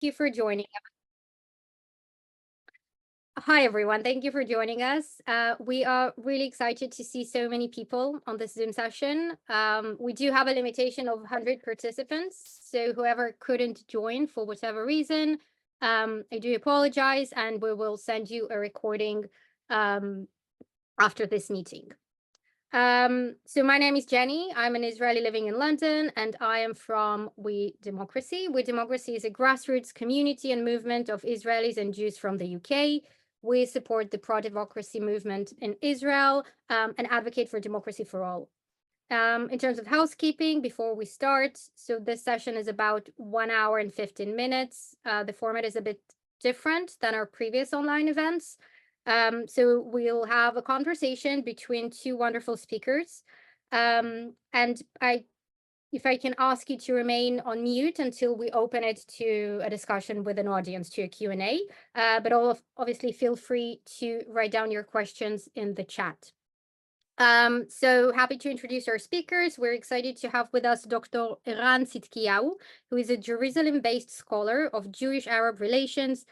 you for joining. Hi, everyone. Thank you for joining us. We are really excited to see so many people on this Zoom session. We do have a limitation of 100 participants, so whoever couldn't join for whatever reason, I do apologize, and we will send you a recording after this meeting. So my name is Jenny. I'm an Israeli living in London, and I am from We Democracy. We Democracy is a grassroots community and movement of Israelis and Jews from the UK. We support the pro-democracy movement in Israel and advocate for democracy for all. In terms of housekeeping, before we start, so this session is about 1 hour and 15 minutes. The format is a bit different than our previous online events. So we'll have a conversation between two wonderful speakers. And if I can ask you to remain on mute until we open it to a discussion with an audience, to a Q&A, but obviously feel free to write down your questions in the chat. So happy to introduce our speakers. We're excited to have with us Dr. Eran Tzidkiyahu, who is a Jerusalem-based scholar of Jewish-Arab relations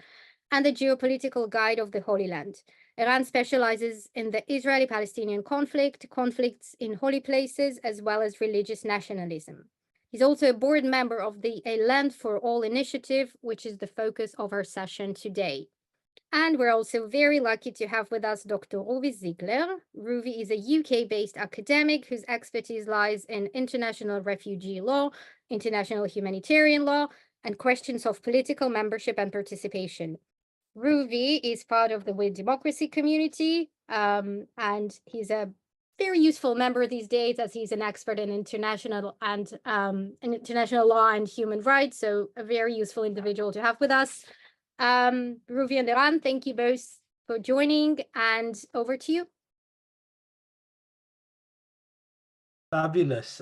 and the geopolitical guide of the Holy Land. Eran specializes in the Israeli-Palestinian conflict, conflicts in holy places, as well as religious nationalism. He's also a board member of the A Land for All initiative, which is the focus of our session today. And we're also very lucky to have with us Dr. Ruvi Ziegler. Ruvi is a UK-based academic whose expertise lies in international refugee law, international humanitarian law, and questions of political membership and participation. Ruvi is part of the We Democracy community, and he's a very useful member these days as he's an expert in international law and human rights, so a very useful individual to have with us. Ruvi and Eran, thank you both for joining, and over to you. Fabulous.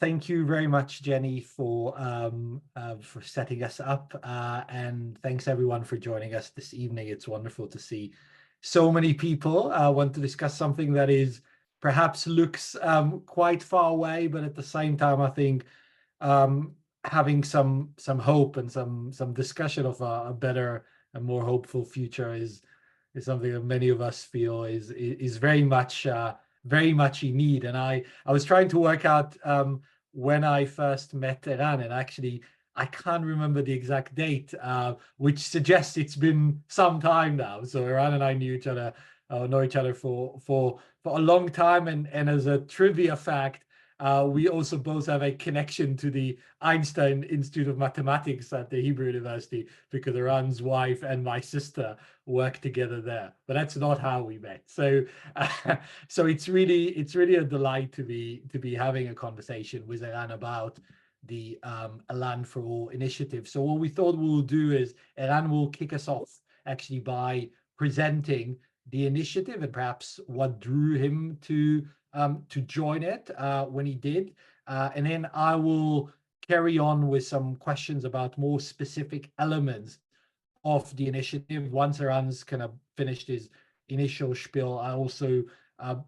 Thank you very much, Jenny, for setting us up, and thanks everyone for joining us this evening. It's wonderful to see so many people want to discuss something that is perhaps looks quite far away, but at the same time, I think having some hope and some discussion of a better and more hopeful future is something that many of us feel is very much in need. And I was trying to work out when I first met Eran, and actually I can't remember the exact date, which suggests it's been some time now. So Eran and I know each other for a long time, and as a trivia fact, we also both have a connection to the Einstein Institute of Mathematics at the Hebrew University, because Eran's wife and my sister work together there. But that's not how we met. So it's really a delight to be having a conversation with Eran about the A Land for All initiative. So what we thought we'll do is Eran will kick us off actually by presenting the initiative and perhaps what drew him to join it when he did, and then I will carry on with some questions about more specific elements of the initiative. Once Eran's kind of finished his initial spiel, I also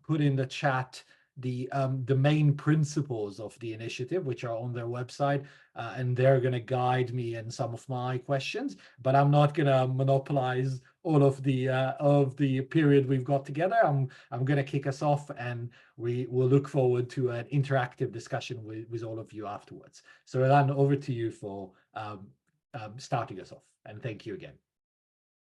put in the chat the main principles of the initiative, which are on their website, and they're going to guide me in some of my questions. But I'm not going to monopolize all of the period we've got together. I'm going to kick us off, and we will look forward to an interactive discussion with all of you afterwards. So Eran, over to you for starting us off, and thank you again.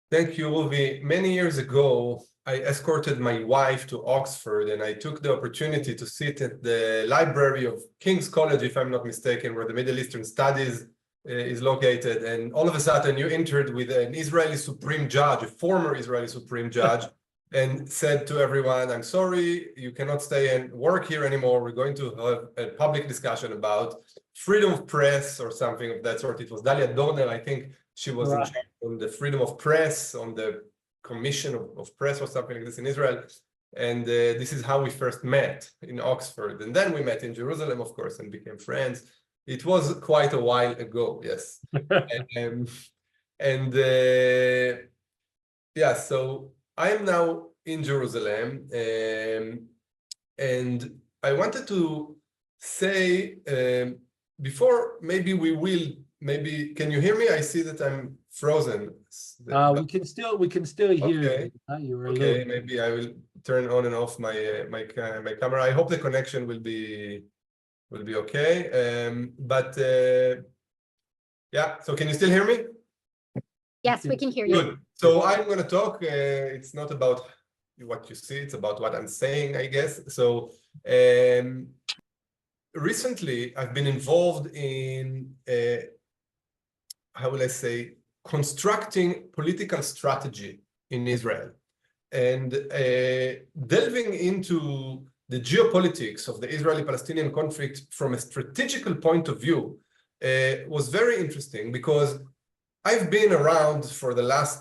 Thank you, Ruvi. Many years ago, I escorted my wife to Oxford, and I took the opportunity to sit at the library of King's College, if I'm not mistaken, where the Middle Eastern Studies is located. And all of a sudden, you entered with an Israeli Supreme Judge, a former Israeli Supreme Judge, and said to everyone, "I'm sorry, you cannot stay and work here anymore. We're going to have a public discussion about freedom of press," or something of that sort. It was Dalia Dorner, I think. She was in charge on the freedom of press, on the commission of press or something like this in Israel. And this is how we first met in Oxford. And then we met in Jerusalem, of course, and became friends. It was quite a while ago, yes. Yeah, so I am now in Jerusalem. And I wanted to say, before maybe we will maybe can you hear me? I see that I'm frozen. We can still hear Okay. you. You were a Okay, little... maybe I will turn on and off my my camera. I hope the connection will be okay. Yeah. So can you still hear me? Yes, we can hear you. Good. So I'm going to talk. It's not about what you see; it's about what I'm saying, I guess. So recently, I've been involved in how will I say, constructing political strategy in Israel, and delving into the geopolitics of the Israeli-Palestinian conflict from a strategical point of view was very interesting, because I've been around for the last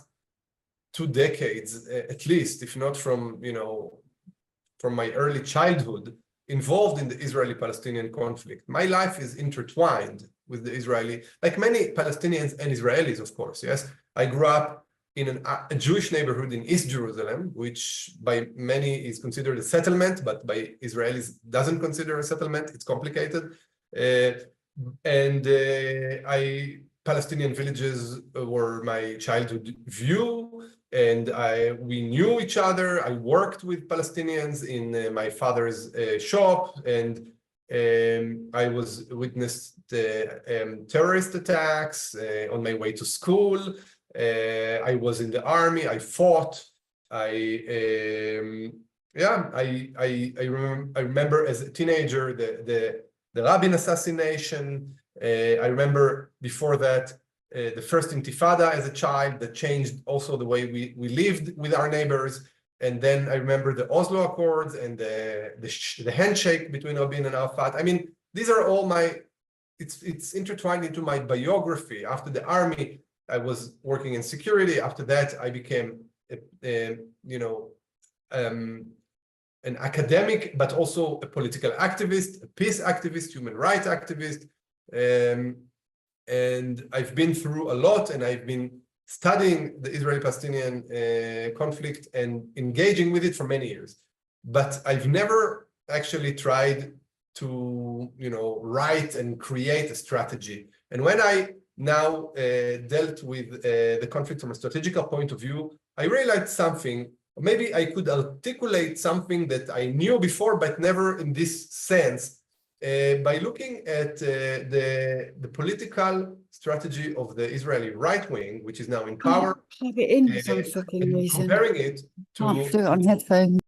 2 decades, at least, if not from, from my early childhood, involved in the Israeli-Palestinian conflict. My life is intertwined with the Israeli, like many Palestinians and Israelis, of course, yes. I grew up in a Jewish neighborhood in East Jerusalem, which by many is considered a settlement, but by Israelis doesn't consider a settlement. It's complicated. Palestinian villages were my childhood view, and we knew each other. I worked with Palestinians in my father's shop, and I was witnessed terrorist attacks on my way to school. I was in the army. I fought. I remember as a teenager the Rabin assassination. I remember before that the first Intifada as a child that changed also the way we lived with our neighbors. And then I remember the Oslo Accords and the handshake between Rabin and Arafat. I mean, these are all it's intertwined into my biography. After the army, I was working in security. After that, I became an academic, but also a political activist, a peace activist, human rights activist. And I've been through a lot, and I've been studying the Israeli-Palestinian conflict and engaging with it for many years. But I've never actually tried to, write and create a strategy. And when I now dealt with the conflict from a strategical point of view, I realized something. Maybe I could articulate something that I knew before, but never in this sense, by looking at the political strategy of the Israeli right wing, which is now in power, Plug it in for some fucking reason. comparing it Can't to do it on headphones.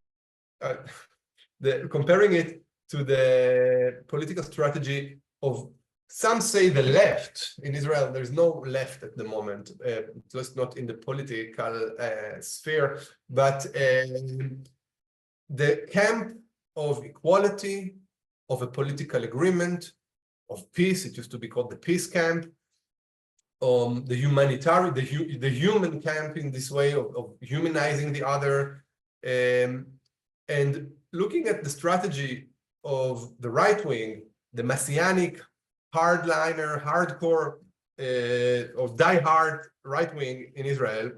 comparing it to the political strategy of, some say, the left in Israel. There's no left at the moment, just not in the political sphere, but the camp of equality, of a political agreement, of peace. It used to be called the peace camp. The humanitarian, the human camp, in this way of humanizing the other, and looking at the strategy of the right wing, the messianic, hardliner, hardcore, or die-hard right wing in Israel,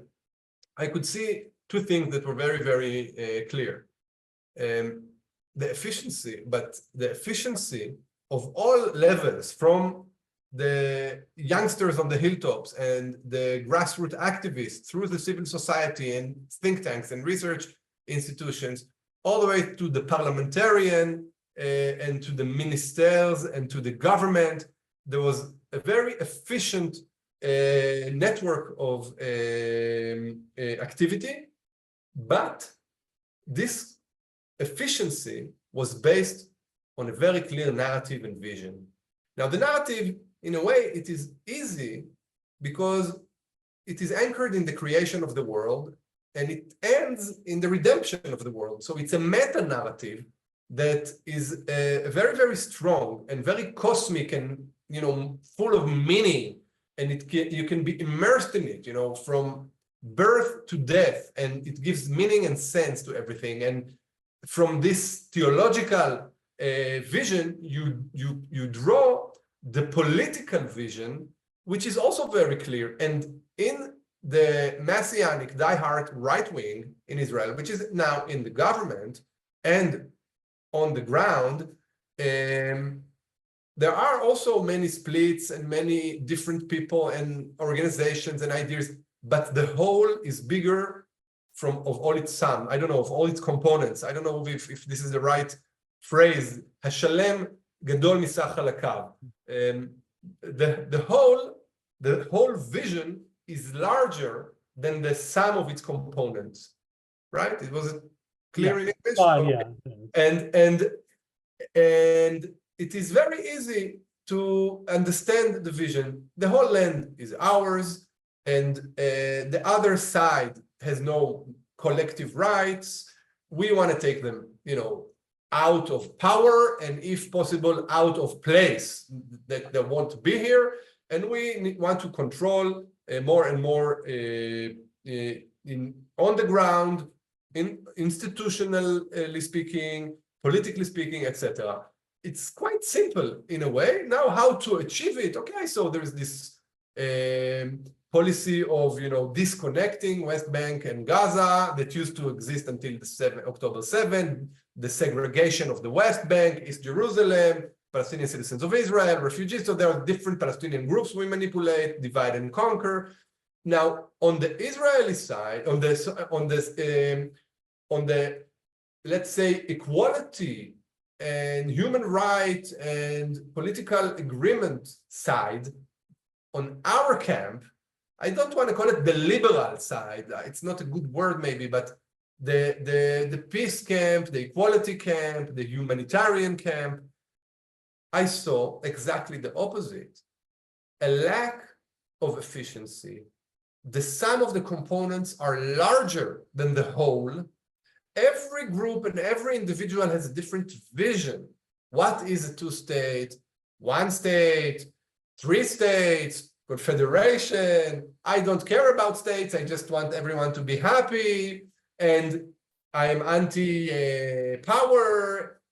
I could see 2 things that were very, very clear. The efficiency of all levels, from the youngsters on the hilltops and the grassroots activists through the civil society and think tanks and research institutions, all the way to the parliamentarian and to the ministers and to the government. There was a very efficient network of activity, but this efficiency was based on a very clear narrative and vision. Now, the narrative, in a way, it is easy because it is anchored in the creation of the world, and it ends in the redemption of the world. So it's a meta-narrative that is very, very strong and very cosmic and, full of meaning. And you can be immersed in it, from birth to death, and it gives meaning and sense to everything. And from this theological vision, you draw the political vision, which is also very clear. And in the messianic die-hard right wing in Israel, which is now in the government and on the ground, there are also many splits and many different people and organizations and ideas, but the whole is bigger of all its sum. I don't know, of all its components. I don't know if this is the right phrase. Hashalem gadol misach halakav. The whole vision is larger than the sum of its components. Right? It was clear in English. And it is very easy to understand the vision. The whole land is ours, and the other side has no collective rights. We want to take them, out of power, and if possible, out of place, that they want to be here. And we want to control more and more on the ground, institutionally speaking, politically speaking, etc. It's quite simple in a way. Now, how to achieve it? Okay, so there's this policy of disconnecting West Bank and Gaza that used to exist until October 7, the segregation of the West Bank, East Jerusalem, Palestinian citizens of Israel, refugees. So there are different Palestinian groups we manipulate, divide and conquer. Now, on the Israeli side, on the let's say equality and human rights and political agreement side, on our camp, I don't want to call it the liberal side. It's not a good word maybe, but the peace camp, the equality camp, the humanitarian camp, I saw exactly the opposite. A lack of efficiency. The sum of the components are larger than the whole. Every group and every individual has a different vision. What is a two-state, one state, three states, confederation? I don't care about states. I just want everyone to be happy. And I'm anti-power.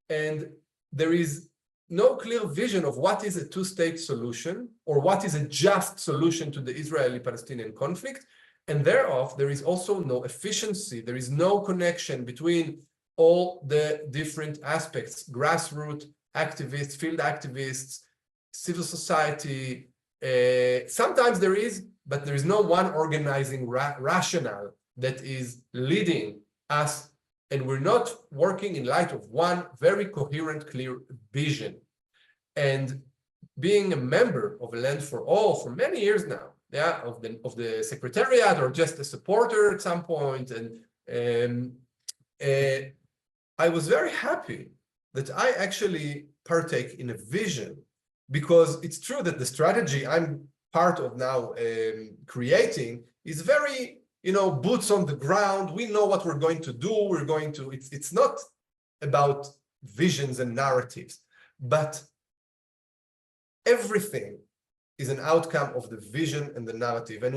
And there is no clear vision of what is a two-state solution or what is a just solution to the Israeli-Palestinian conflict. And thereof, there is also no efficiency. There is no connection between all the different aspects, grassroots activists, field activists, civil society. Sometimes there is, but there is no one organizing rationale that is leading us. And we're not working in light of one very coherent, clear vision. And being a member of Land for All for many years now, of the secretariat or just a supporter at some point, and I was very happy that I actually partake in a vision, because it's true that the strategy I'm part of now creating is very boots on the ground. We know what we're going to do. It's not about visions and narratives, but everything is an outcome of the vision and the narrative. And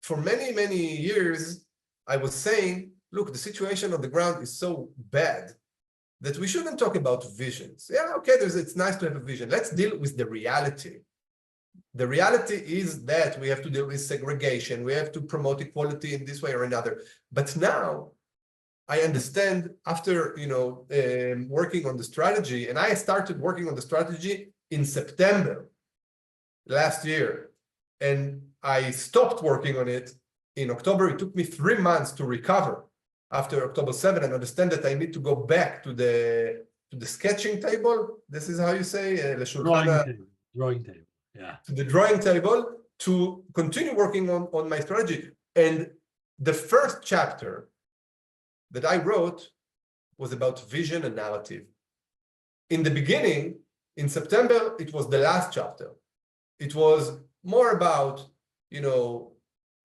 for many, many years, I was saying, look, the situation on the ground is so bad that we shouldn't talk about visions. Yeah, okay, it's nice to have a vision. Let's deal with the reality. The reality is that we have to deal with segregation. We have to promote equality in this way or another. But now I understand, after working on the strategy, and I started working on the strategy in September last year, and I stopped working on it in October. It took me 3 months to recover after October 7 and understand that I need to go back to the sketching table. This is how you say drawing table. Yeah. To the drawing table to continue working on my strategy. And the first chapter that I wrote was about vision and narrative. In the beginning, in September, it was the last chapter. It was more about,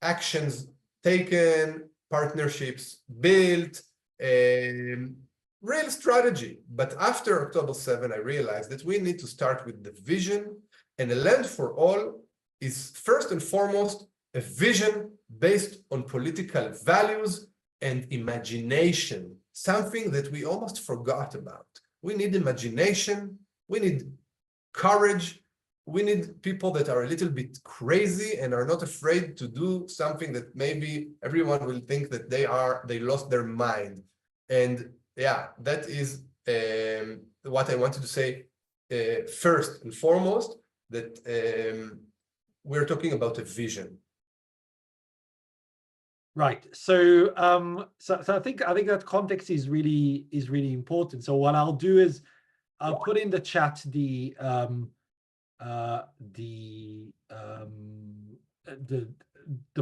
actions taken, partnerships built, real strategy. But after October 7, I realized that we need to start with the vision. And a Land for All is first and foremost a vision based on political values and imagination, something that we almost forgot about. We need imagination, we need courage, we need people that are a little bit crazy and are not afraid to do something that maybe everyone will think that they lost their mind. And yeah, that is what I wanted to say. first and foremost, that we're talking about a vision. Right. So, so I think that context is really important. So what I'll do is I'll put in the chat the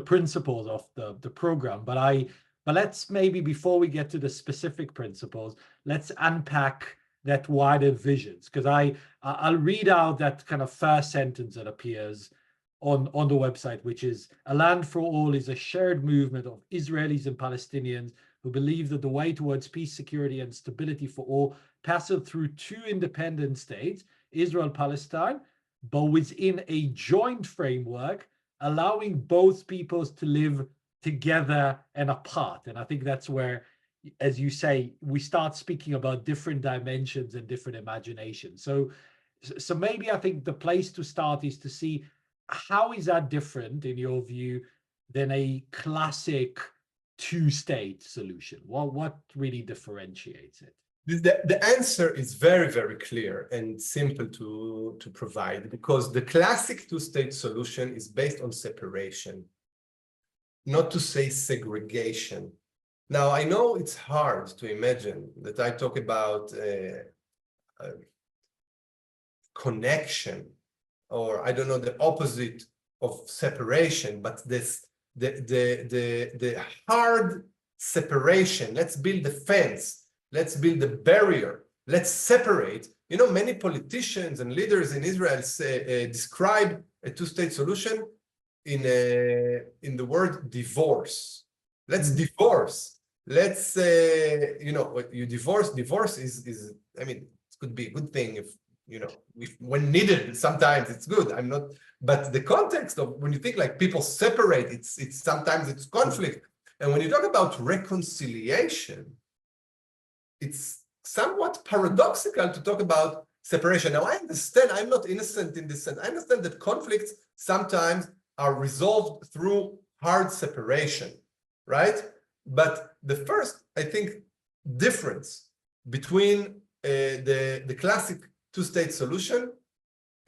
principles of the program, but let's maybe, before we get to the specific principles, let's unpack that wider visions, because I'll read out that kind of first sentence that appears on the website, which is: a land for all is a shared movement of Israelis and Palestinians who believe that the way towards peace, security, and stability for all passes through two independent states, Israel-Palestine, but within a joint framework, allowing both peoples to live together and apart. And I think that's where, as you say, we start speaking about different dimensions and different imaginations. So maybe I think the place to start is to see, how is that different, in your view, than a classic two-state solution? What really differentiates it? The answer is very, very clear and simple to provide, because the classic two-state solution is based on separation, not to say segregation. Now, I know it's hard to imagine that I talk about connection, or I don't know, the opposite of separation, but the hard separation. Let's build a fence. Let's build a barrier. Let's separate. You know, many politicians and leaders in Israel describe a two-state solution in the word divorce. Let's divorce. Let's you know, you divorce is I mean, it could be a good thing if, you know, when needed. Sometimes it's good. I'm not, but the context of when you think like people separate, it's sometimes it's conflict. And when you talk about reconciliation, it's somewhat paradoxical to talk about separation. Now, I understand, I'm not innocent in this sense. I understand that conflicts sometimes are resolved through hard separation, right? But the first, I think, difference between the classic two-state solution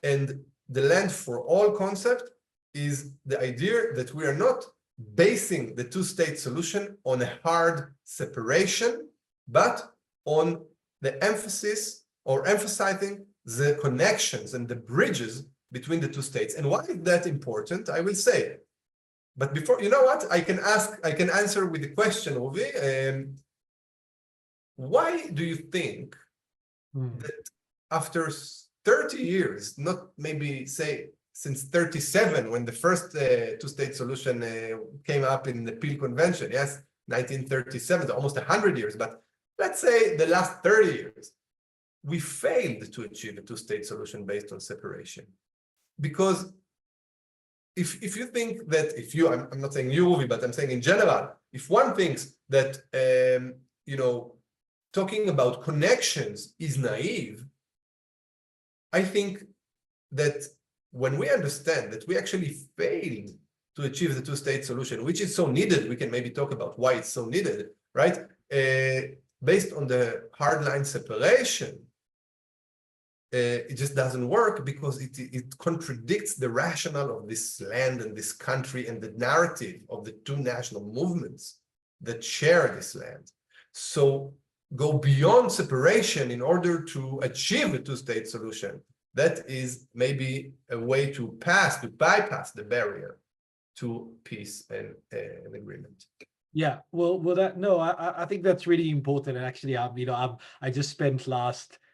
and the land for all concept is the idea that we are not basing the two-state solution on a hard separation, but on the emphasis or emphasizing the connections and the bridges between the two states. And why is that important? I will say. But before, you know what? I can answer with the question, Ruvi. Why do you think that after 30 years, not maybe say since 37, when the first two-state solution came up in the Peel Convention, yes, 1937, almost 100 years, but let's say the last 30 years, we failed to achieve a two-state solution based on separation. Because if you think that, I'm not saying you, Ruvi, but I'm saying in general, if one thinks that, you know, talking about connections is naive, I think that when we understand that we actually failed to achieve the two-state solution, which is so needed, we can maybe talk about why it's so needed, right? Based on the hardline separation, it just doesn't work because it contradicts the rationale of this land and this country and the narrative of the two national movements that share this land. So go beyond separation in order to achieve a two-state solution. That is maybe a way to bypass the barrier to peace and agreement. Yeah, well, I think that's really important. And actually, I just spent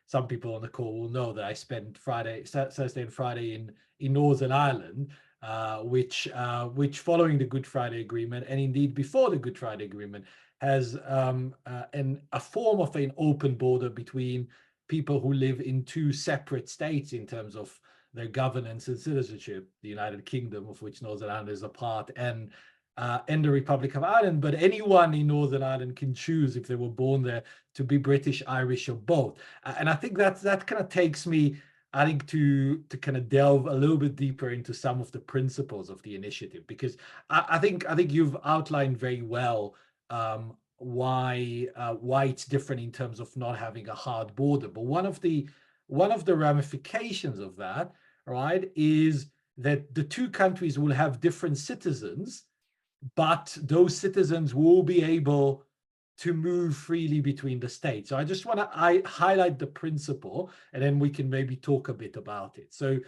some people on the call will know that I spent Thursday and Friday in Northern Ireland, which following the Good Friday Agreement, and indeed before the Good Friday Agreement, has a form of an open border between people who live in two separate states in terms of their governance and citizenship, the United Kingdom, of which Northern Ireland is a part, and the Republic of Ireland. But anyone in Northern Ireland can choose, if they were born there, to be British, Irish, or both. And I think that kind of takes me, I think, to kind of delve a little bit deeper into some of the principles of the initiative, because I think you've outlined very well why it's different in terms of not having a hard border. But one of the one of the ramifications of that, right, is that the two countries will have different citizens, but those citizens will be able to move freely between the states. So I just want to highlight the principle, and then we can maybe talk a bit about it. So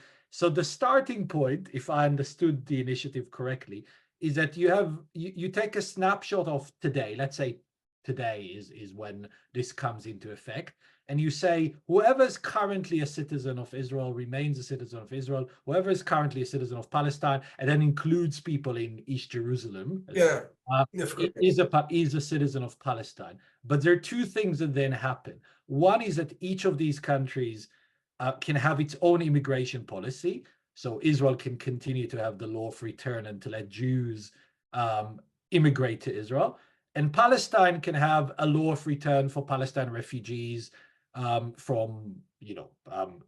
the starting point, if I understood the initiative correctly, is that you take a snapshot of today. Let's say today is when this comes into effect, and you say whoever is currently a citizen of Israel remains a citizen of Israel, whoever is currently a citizen of Palestine, and then includes people in East Jerusalem, is a citizen of Palestine. But there are two things that then happen. One is that each of these countries can have its own immigration policy. So Israel can continue to have the law of return and to let Jews immigrate to Israel. And Palestine can have a law of return for Palestine refugees from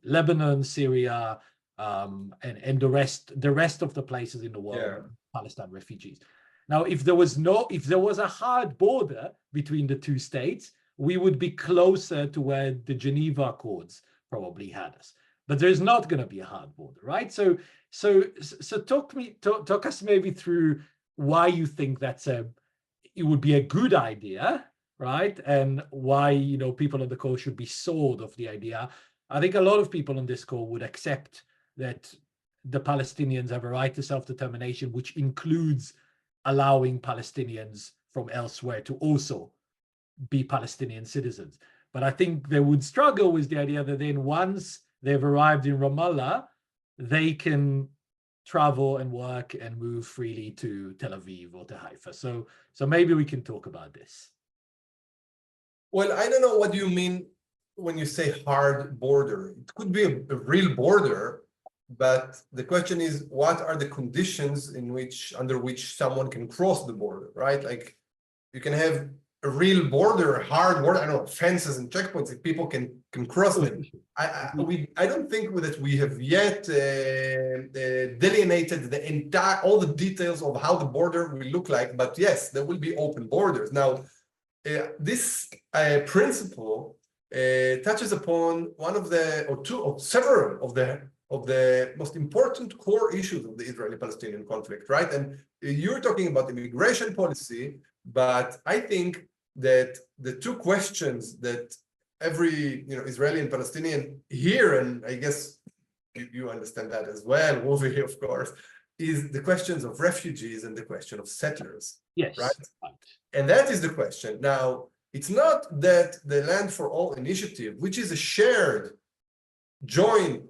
Lebanon, Syria, and the rest of the places in the world, Palestine refugees. Now, if there was a hard border between the two states, we would be closer to where the Geneva Accords probably had us. But there's not going to be a hard border, right? So talk us maybe through why you think it would be a good idea, right? And why people on the call should be sold of the idea. I think a lot of people on this call would accept that the Palestinians have a right to self-determination, which includes allowing Palestinians from elsewhere to also be Palestinian citizens. But I think they would struggle with the idea that then once they've arrived in Ramallah, they can travel and work and move freely to Tel Aviv or to Haifa. So maybe we can talk about this. Well, I don't know what you mean when you say hard border. It could be a real border, but the question is, what are the conditions under which someone can cross the border, right? Like, you can have a real border, hard border, I don't know, fences and checkpoints if people can cross them. I don't think that we have yet delineated all the details of how the border will look like, but yes, there will be open borders. Now, this principle touches upon one of several of the most important core issues of the Israeli-Palestinian conflict, right? And you're talking about immigration policy, but I think that the two questions that every Israeli and Palestinian hear, and I guess you understand that as well, Ruvi, of course, is the questions of refugees and the question of settlers. Yes. Right? And that is the question. Now, it's not that the Land for All initiative, which is a shared, joint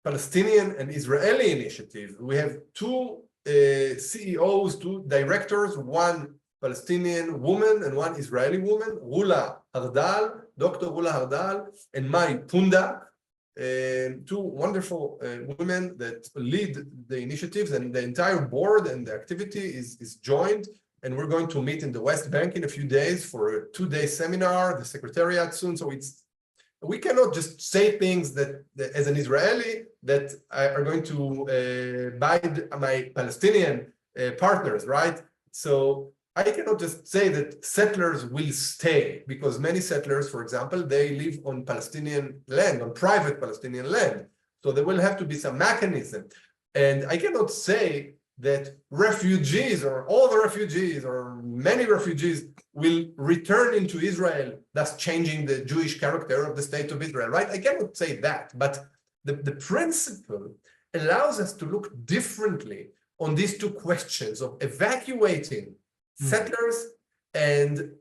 Palestinian and Israeli initiative. We have two CEOs, two directors, one Palestinian woman and one Israeli woman, Rula Hardal, Dr. Rula Hardal, and Mai Punda, two wonderful women that lead the initiatives, and the entire board and the activity is joined. And we're going to meet in the West Bank in a few days for a 2-day seminar, the secretariat soon. So we cannot just say things that as an Israeli that are going to bind my Palestinian partners, right? So I cannot just say that settlers will stay, because many settlers, for example, they live on Palestinian land, on private Palestinian land. So there will have to be some mechanism. And I cannot say that refugees or all the refugees or many refugees will return into Israel, thus changing the Jewish character of the state of Israel, right? I cannot say that, but the principle allows us to look differently on these two questions of evacuating settlers and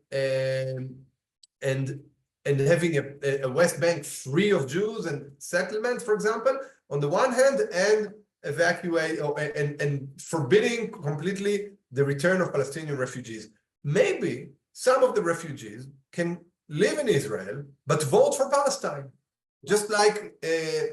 having a West Bank free of Jews and settlements, for example, on the one hand, and evacuate and forbidding completely the return of Palestinian refugees. Maybe some of the refugees can live in Israel, but vote for Palestine, just like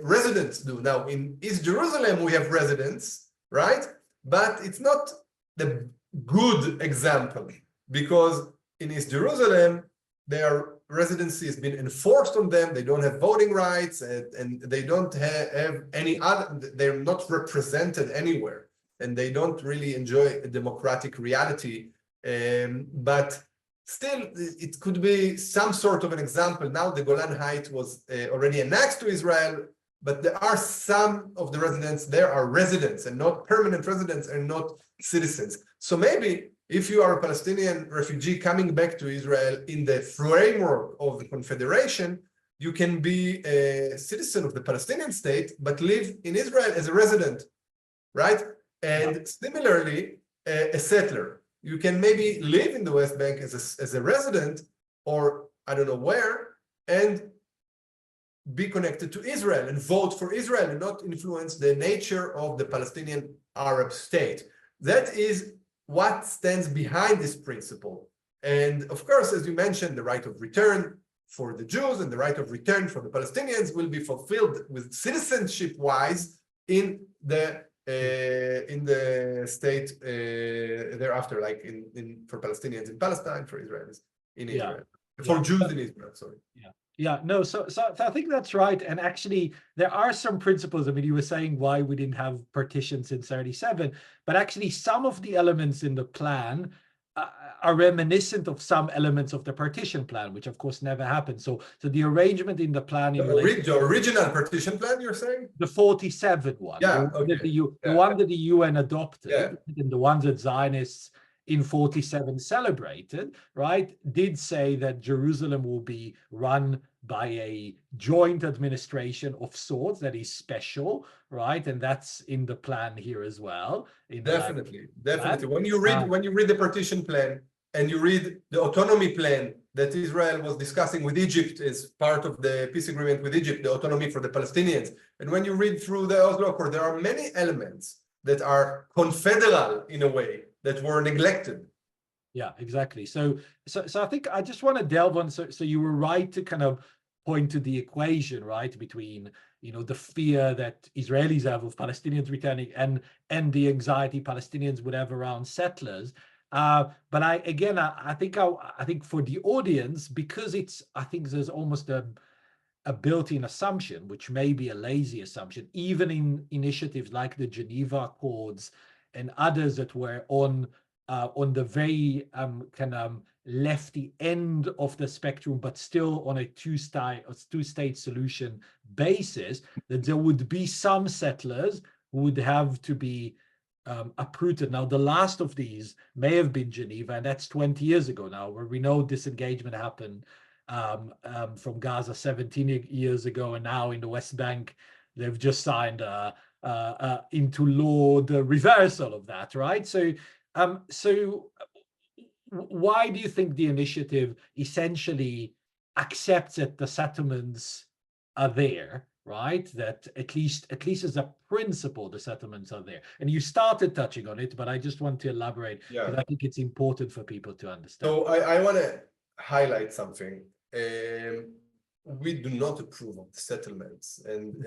residents do. Now, in East Jerusalem, we have residents, right? But it's not the good example, because in East Jerusalem, their residency has been enforced on them. They don't have voting rights, and they don't have any other, they're not represented anywhere, and they don't really enjoy a democratic reality. But still, it could be some sort of an example. Now the Golan Heights was already annexed to Israel, but there are some of the residents there are residents and not permanent residents and not citizens. So maybe if you are a Palestinian refugee coming back to Israel in the framework of the Confederation, you can be a citizen of the Palestinian state, but live in Israel as a resident, right? And similarly, a settler. You can maybe live in the West Bank as a resident, or I don't know where, and be connected to Israel and vote for Israel and not influence the nature of the Palestinian Arab state. That is what stands behind this principle. And of course, as you mentioned, the right of return for the Jews and the right of return for the Palestinians will be fulfilled with citizenship-wise in the state thereafter, like for Palestinians in Palestine, for Israelis in Israel, for Jews in Israel. Sorry. No, so I think that's right. And actually, there are some principles. I mean, you were saying why we didn't have partition since 1937, but actually some of the elements in the plan are reminiscent of some elements of the partition plan, which of course never happened. So the arrangement in the plan, The original partition plan, you're saying? The 47 one, the one that the UN adopted, and the one that Zionists in 47 celebrated, right, did say that Jerusalem will be run by a joint administration of sorts that is special, right? And that's in the plan here as well. Definitely. When you read the partition plan and you read the autonomy plan that Israel was discussing with Egypt as part of the peace agreement with Egypt, the autonomy for the Palestinians, and when you read through the Oslo Accord, there are many elements that are confederal in a way that were neglected. Yeah, exactly. So I think I just want to delve on. So you were right to kind of point to the equation, right, between the fear that Israelis have of Palestinians returning and the anxiety Palestinians would have around settlers. But I think for the audience, because I think there's almost a built-in assumption, which may be a lazy assumption, even in initiatives like the Geneva Accords and others that were on the very kind of lefty end of the spectrum, but still on a two-state solution basis, that there would be some settlers who would have to be uprooted. Now, the last of these may have been Geneva, and that's 20 years ago now, where we know disengagement happened from Gaza 17 years ago, and now in the West Bank, they've just signed into law the reversal of that, right? So why do you think the initiative essentially accepts that the settlements are there, right? That at least as a principle, the settlements are there. And you started touching on it, but I just want to elaborate because I think it's important for people to understand. So I want to highlight something. We do not approve of the settlements, and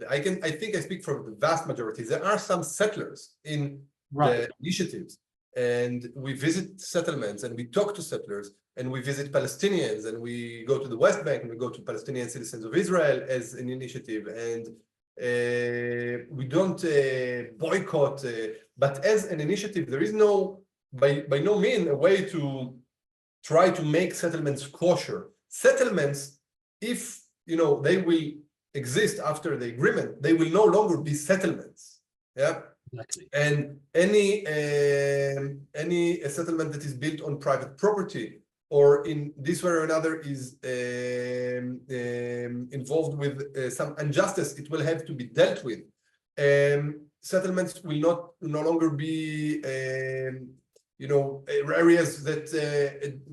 I think I speak for the vast majority. There are some settlers in the initiatives, and we visit settlements and we talk to settlers, and we visit Palestinians, and we go to the West Bank and we go to Palestinian citizens of Israel as an initiative, and we don't boycott, but as an initiative, there is by no means a way to try to make settlements kosher. Settlements, if they will exist after the agreement, they will no longer be settlements. Yeah. Exactly. And any settlement that is built on private property or in this way or another is involved with some injustice, it will have to be dealt with. Settlements will no longer be areas that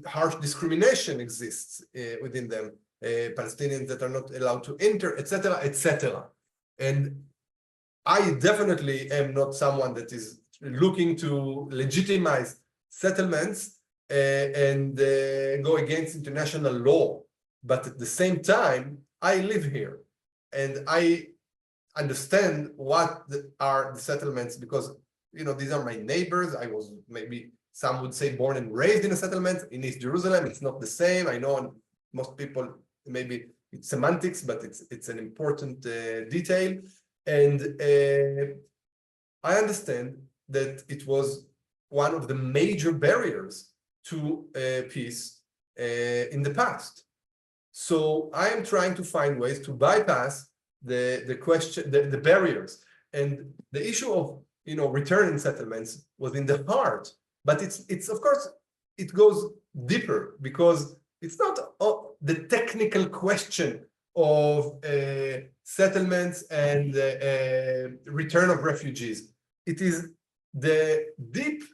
harsh discrimination exists within them, Palestinians that are not allowed to enter, etc., etc. And I definitely am not someone that is looking to legitimize settlements and go against international law. But at the same time, I live here and I understand what are the settlements, because these are my neighbors. I was, maybe some would say, born and raised in a settlement in East Jerusalem. It's not the same. I know most people, maybe it's semantics, but it's an important detail. And I understand that it was one of the major barriers to peace in the past. So I am trying to find ways to bypass the barriers. And the issue of return and settlements was in the heart, but it's of course it goes deeper, because it's not the technical question of settlements and return of refugees. It is the deep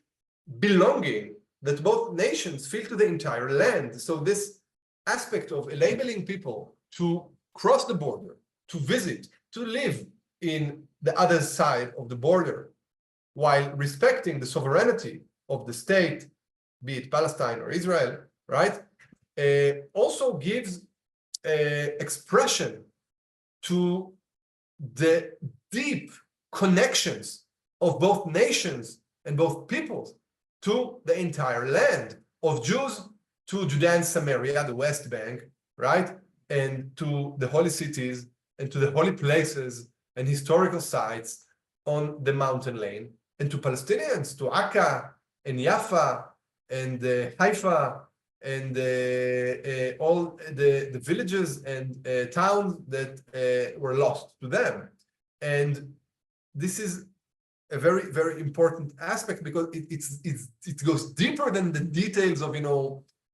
belonging that both nations feel to the entire land. So this aspect of enabling people to cross the border, to visit, to live in the other side of the border, while respecting the sovereignty of the state, be it Palestine or Israel, right? Also gives expression to the deep connections of both nations and both peoples to the entire land, of Jews to Judea and Samaria, the West Bank, right? And to the holy cities and to the holy places and historical sites on the mountain lane, and to Palestinians, to Akka and Jaffa and Haifa and all the villages and towns that were lost to them. And this is a very, very important aspect, because it goes deeper than the details of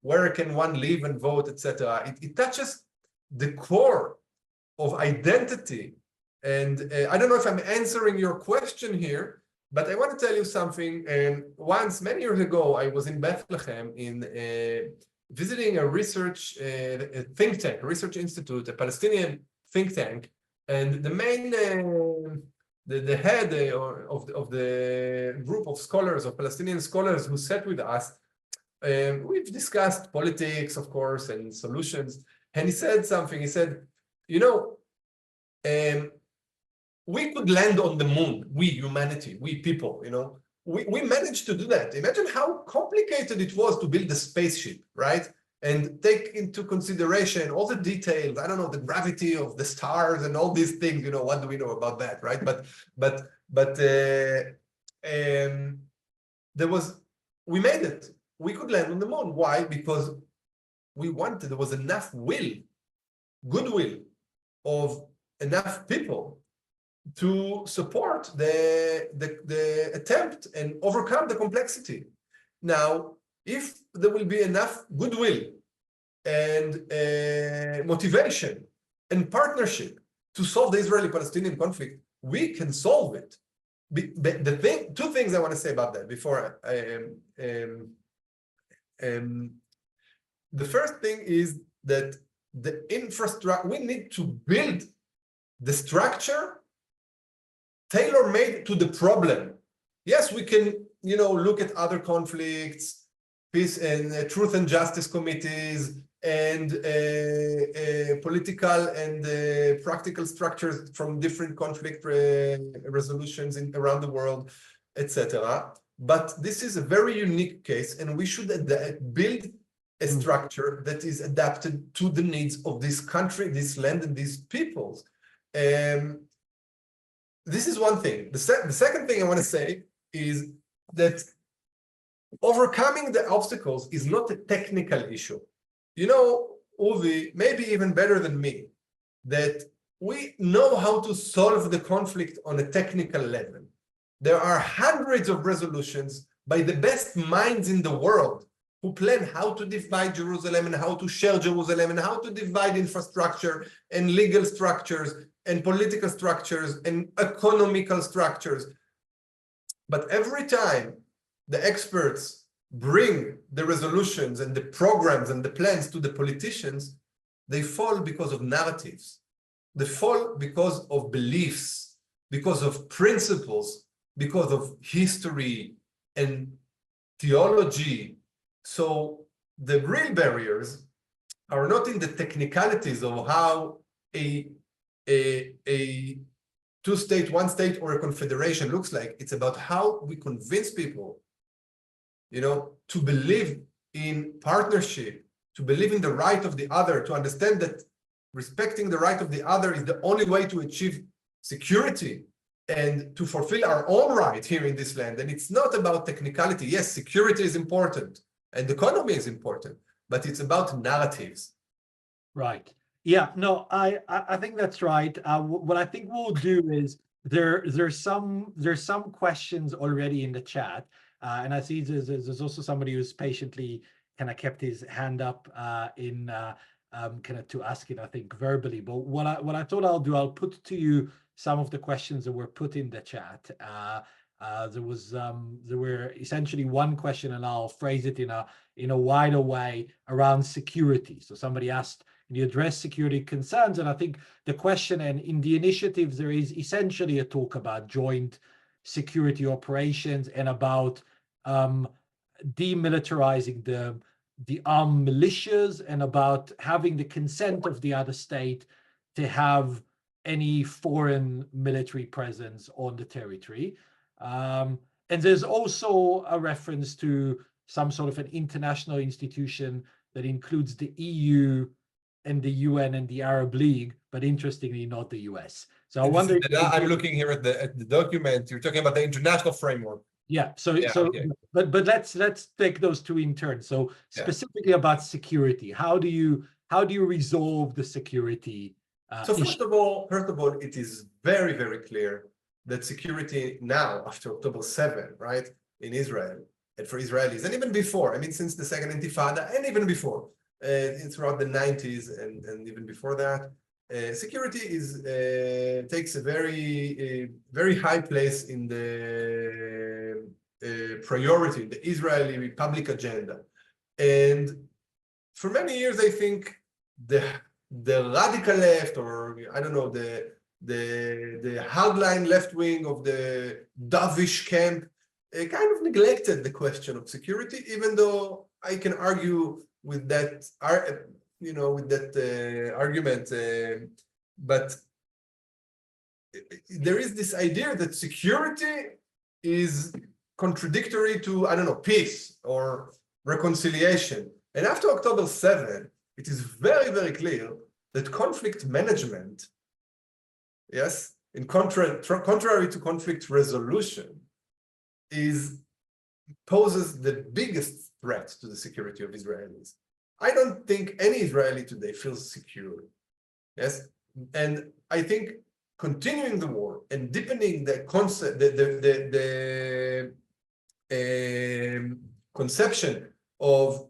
where can one live and vote, etc. It touches the core of identity. And I don't know if I'm answering your question here, but I want to tell you something. Once, many years ago, I was in Bethlehem visiting a research think tank, a research institute, a Palestinian think tank, and the main the head of the group of scholars, of Palestinian scholars who sat with us, we've discussed politics, of course, and solutions. And he said something. He said, we could land on the moon, we humanity, we people, we managed to do that. Imagine how complicated it was to build a spaceship, right? And take into consideration all the details, I don't know, the gravity of the stars and all these things, what do we know about that, right? We made it. We could land on the moon. Why? Because there was enough goodwill of enough people to support the attempt and overcome the complexity. Now, if there will be enough goodwill and motivation and partnership to solve the Israeli-Palestinian conflict, we can solve it. Two things I want to say about that before the first thing is that the infrastructure, we need to build the structure tailor-made to the problem. Yes, we can, look at other conflicts, peace and truth and justice committees, and political and practical structures from different conflict resolutions around the world, etc. But this is a very unique case, and we should build a structure that is adapted to the needs of this country, this land, and these peoples. This is one thing. The second thing I want to say is that overcoming the obstacles is not a technical issue. Ruvi, maybe even better than me, that we know how to solve the conflict on a technical level. There are hundreds of resolutions by the best minds in the world who plan how to divide Jerusalem and how to share Jerusalem and how to divide infrastructure and legal structures and political structures and economical structures. But every time the experts bring the resolutions and the programs and the plans to the politicians, they fall because of narratives. They fall because of beliefs, because of principles, because of history and theology. So the real barriers are not in the technicalities of how a two-state, one-state, or a confederation looks like. It's about how we convince people, to believe in partnership, to believe in the right of the other, to understand that respecting the right of the other is the only way to achieve security and to fulfill our own right here in this land. And it's not about technicality. Yes, security is important. and the economy is important, but it's about narratives. Right. Yeah, no, I think that's right. What I think we'll do is there's some questions already in the chat, and I see there's also somebody who's patiently kind of kept his hand up in kind of to ask it, I think, verbally. But what I thought I'll do, I'll put to you some of the questions that were put in the chat. There were essentially one question, and I'll phrase it in a wider way around security. So somebody asked, can you address security concerns? And I think the question, and in the initiatives, there is essentially a talk about joint security operations and about demilitarizing the armed militias and about having the consent of the other state to have any foreign military presence on the territory. And there's also a reference to some sort of an international institution that includes the EU and the UN and the Arab League, but interestingly, not the US. So I wonder. I'm looking here at the document. You're talking about the international framework. Yeah. Okay. But let's take those two in turn. So specifically about security, how do you resolve the security? So first of all, it is very, very clear that security now, after October 7, right, in Israel, and for Israelis, and even before, I mean, since the Second Intifada, and even before, throughout the 90s and even before that, security takes a very high place in the priority, the Israeli public agenda. And for many years, I think the radical left, or I don't know, the hardline left wing of the dovish camp kind of neglected the question of security, even though I can argue with that, argument, but there is this idea that security is contradictory to, I don't know, peace or reconciliation. And after October 7, it is very, very clear that conflict management, yes, in contrary to conflict resolution, poses the biggest threat to the security of Israelis. I don't think any Israeli today feels secure. Yes, and I think continuing the war and deepening the concept, the conception of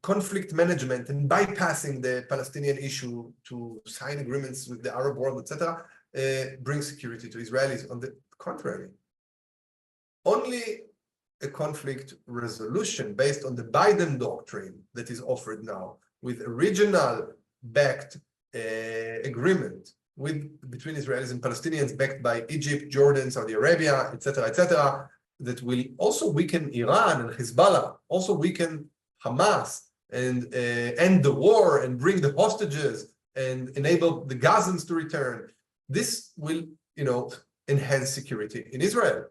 conflict management and bypassing the Palestinian issue to sign agreements with the Arab world, etc., brings security to Israelis. On the contrary, only a conflict resolution based on the Biden doctrine that is offered now, with a regional backed agreement between Israelis and Palestinians, backed by Egypt, Jordan, Saudi Arabia, etc., that will also weaken Iran and Hezbollah, also weaken Hamas, and end the war and bring the hostages and enable the Gazans to return. This will, enhance security in Israel.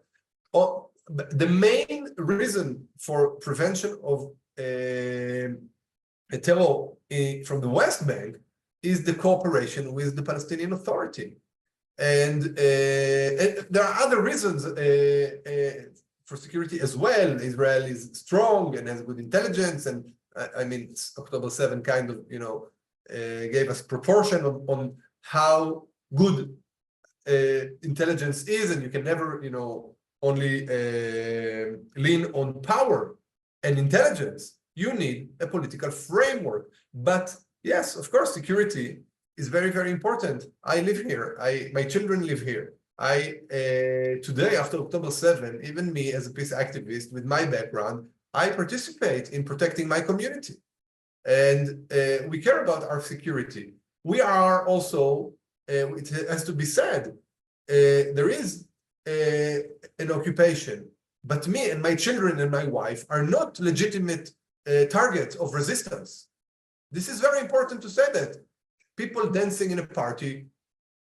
The main reason for prevention of a terror from the West Bank is the cooperation with the Palestinian Authority. And there are other reasons for security as well. Israel is strong and has good intelligence. And I mean, October 7 kind of, gave us proportion on how good intelligence is. And you can never, only lean on power and intelligence. You need a political framework. But yes, of course, security is very, very important. I live here. My children live here. Today, after October 7, even me as a peace activist with my background, I participate in protecting my community. And we care about our security. We are also, it has to be said, there is an occupation, but me and my children and my wife are not legitimate targets of resistance. This is very important to say that. People dancing in a party,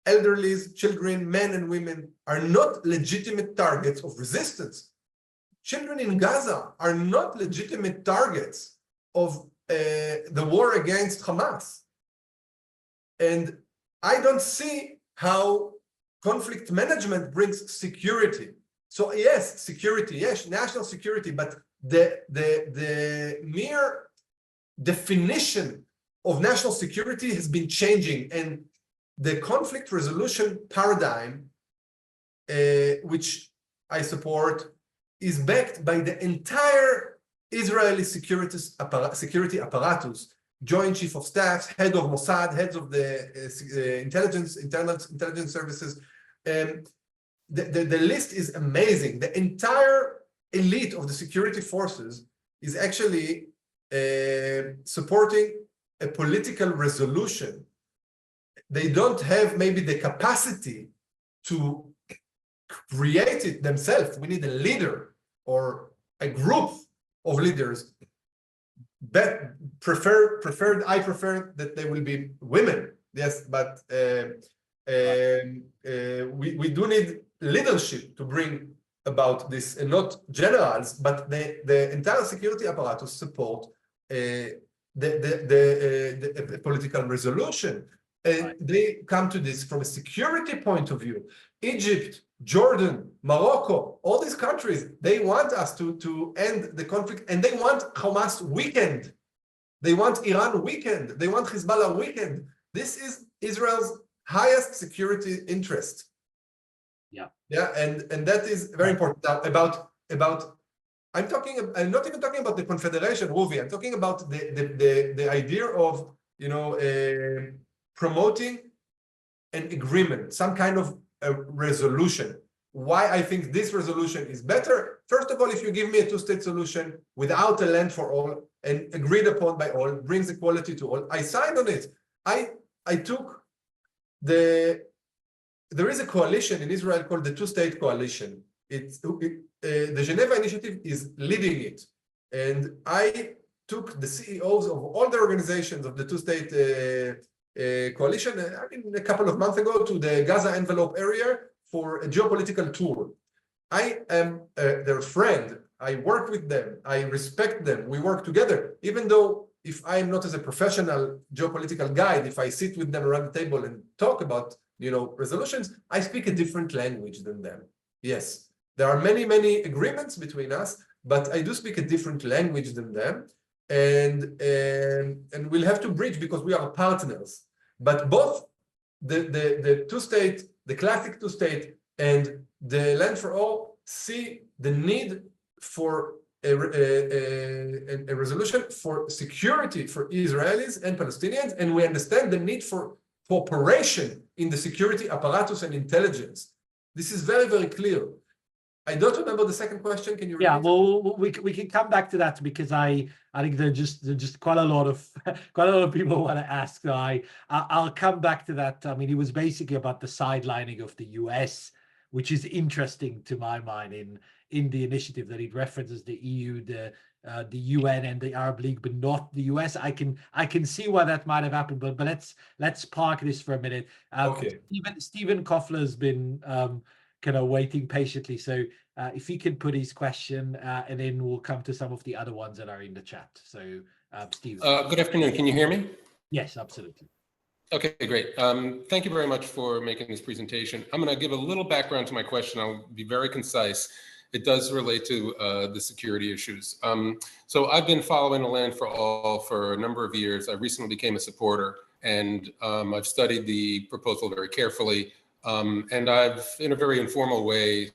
elderly, children, men and women are not legitimate targets of resistance. Children in Gaza are not legitimate targets of the war against Hamas. And I don't see how conflict management brings security. So yes, security, yes, national security, but the mere definition of national security has been changing, and the conflict resolution paradigm, which I support, is backed by the entire Israeli security apparatus, Joint Chief of Staffs, head of Mossad, heads of the intelligence services. The list is amazing. The entire elite of the security forces is actually supporting a political resolution. They don't have maybe the capacity to create it themselves. We need a leader or a group of leaders. I prefer that they will be women. Yes, but we do need leadership to bring about this, and not generals, but the entire security apparatus support the political resolution. And they come to this from a security point of view. Egypt, Jordan, Morocco, all these countries, they want us to end the conflict, and they want Hamas weakened. They want Iran weakened. They want Hezbollah weakened. This is Israel's highest security interest. Yeah, and that is very important. Now, about I'm not even talking about the Confederation, Ruvi. I'm talking about the idea of, you know, promoting an agreement, some kind of a resolution. Why I think this resolution is better? First of all, if you give me a two-state solution without a land for all and agreed upon by all, brings equality to all, I signed on it. I took there is a coalition in Israel called the Two-State Coalition. The Geneva Initiative is leading it. And I took the CEOs of all the organizations of the Two-State Coalition, a couple of months ago, to the Gaza envelope area for a geopolitical tour. I am their friend. I work with them. I respect them. We work together. Even though if I'm not as a professional geopolitical guide, if I sit with them around the table and talk about, you know, resolutions, I speak a different language than them. Yes, there are many agreements between us, but I do speak a different language than them, and we'll have to bridge because we are partners. But both the two-state, the classic two-state, and the land for all see the need for a resolution for security for Israelis and Palestinians, and we understand the need for cooperation in the security apparatus and intelligence. This is very clear. I don't remember the second question. Can you repeat? Yeah, well, we can come back to that because I think there's just quite a lot of people want to ask. So I'll come back to that. I mean, it was basically about the sidelining of the US, which is interesting to my mind in the initiative, that it references the EU, the UN and the Arab League, but not the US. I can see why that might have happened, but let's park this for a minute. Okay. Stephen Koffler's been kind of waiting patiently, so if he can put his question, and then we'll come to some of the other ones that are in the chat. So, Stephen. Good afternoon. Can you hear me? Yes, absolutely. Okay, great. Thank you very much for making this presentation. I'm going to give a little background to my question. I'll be very concise. It does relate to the security issues. So I've been following the Land for All for a number of years. I recently became a supporter, and I've studied the proposal very carefully. And I've, in a very informal way,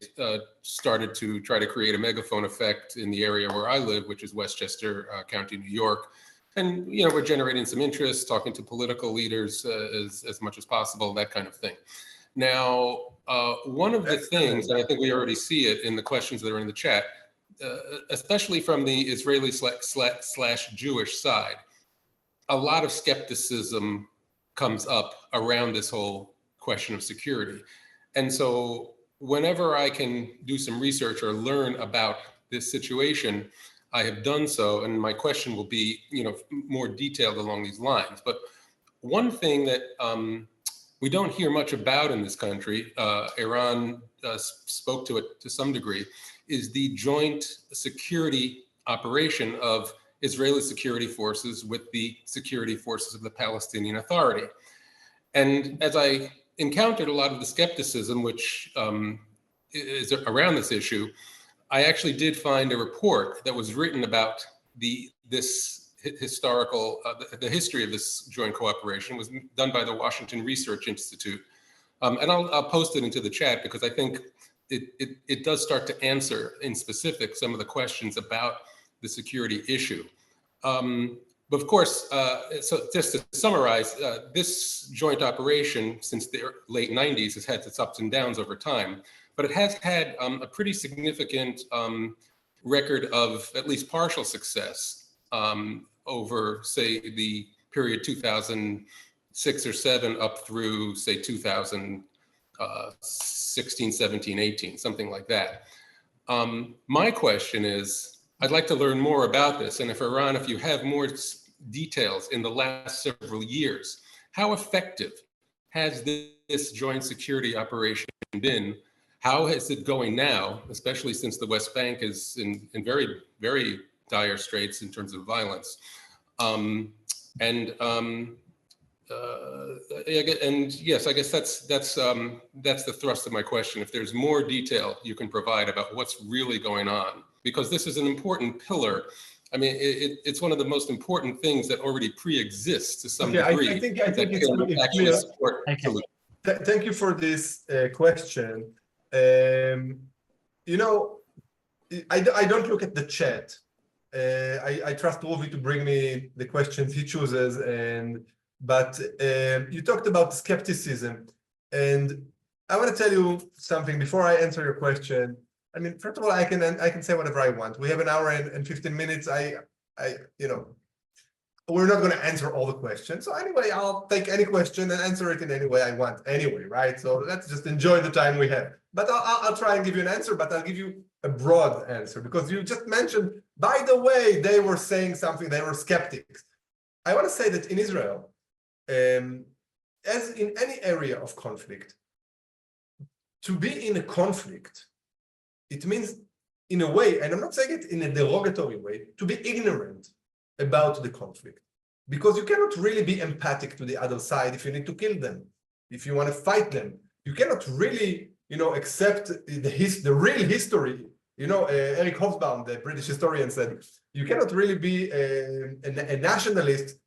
started to try to create a megaphone effect in the area where I live, which is Westchester County, New York. And, you know, we're generating some interest, talking to political leaders as much as possible, that kind of thing. Now, one of the things, and I think we already see it in the questions that are in the chat, especially from the Israeli slash Jewish side, a lot of skepticism comes up around this whole question of security. And so whenever I can do some research or learn about this situation, I have done so, and my question will be, you know, more detailed along these lines. But one thing that we don't hear much about in this country, Iran spoke to it to some degree, is the joint security operation of Israeli security forces with the security forces of the Palestinian Authority. And as I encountered a lot of the skepticism, which is around this issue, I actually did find a report that was written about this historical, the history of this joint cooperation. It was done by the Washington Research Institute. And I'll post it into the chat because I think it does start to answer in specific some of the questions about the security issue. But of course, so just to summarize, this joint operation since the late 90s has had its ups and downs over time, but it has had a pretty significant record of at least partial success over, say, the period 2006 or 7 up through, say, 2016, 17, 18, something like that. My question is, I'd like to learn more about this. And if Eran, if you have more details in the last several years, how effective has this joint security operation been? How is it going now, especially since the West Bank is in very, very dire straits in terms of violence? And yes, I guess that's the thrust of my question. If there's more detail you can provide about what's really going on, because this is an important pillar. I mean, it's one of the most important things that already pre-exists to some degree. I think it's clear. Thank you for this question. You know, I don't look at the chat. I trust Ruvi to bring me the questions he chooses, but you talked about skepticism, and I want to tell you something before I answer your question. I mean, first of all, I can say whatever I want. We have an hour and 15 minutes. You know, we're not going to answer all the questions. So anyway, I'll take any question and answer it in any way I want anyway, right? So let's just enjoy the time we have. But I'll try and give you an answer, but I'll give you a broad answer because you just mentioned, by the way, they were saying something, they were skeptics. I want to say that in Israel, as in any area of conflict, to be in a conflict, it means, in a way, and I'm not saying it in a derogatory way, to be ignorant about the conflict. Because you cannot really be empathic to the other side if you need to kill them, if you want to fight them. You cannot really, you know, accept the real history. You know, Eric Hobsbawm, the British historian, said, you cannot really be a nationalist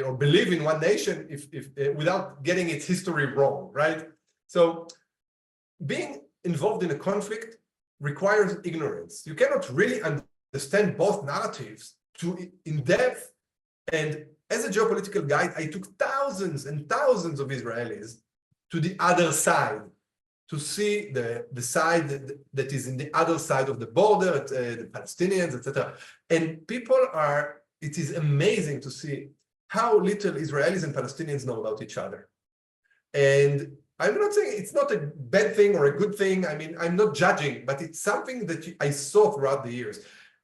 or believe in one nation if without getting its history wrong, right? So being involved in a conflict requires ignorance. You cannot really understand both narratives in depth. And as a geopolitical guide, I took thousands and thousands of Israelis to the other side to see the side that is in the other side of the border, the Palestinians, etc. And it is amazing to see how little Israelis and Palestinians know about each other. And I'm not saying it's not a bad thing or a good thing. I mean, I'm not judging, but it's something that I saw throughout the years.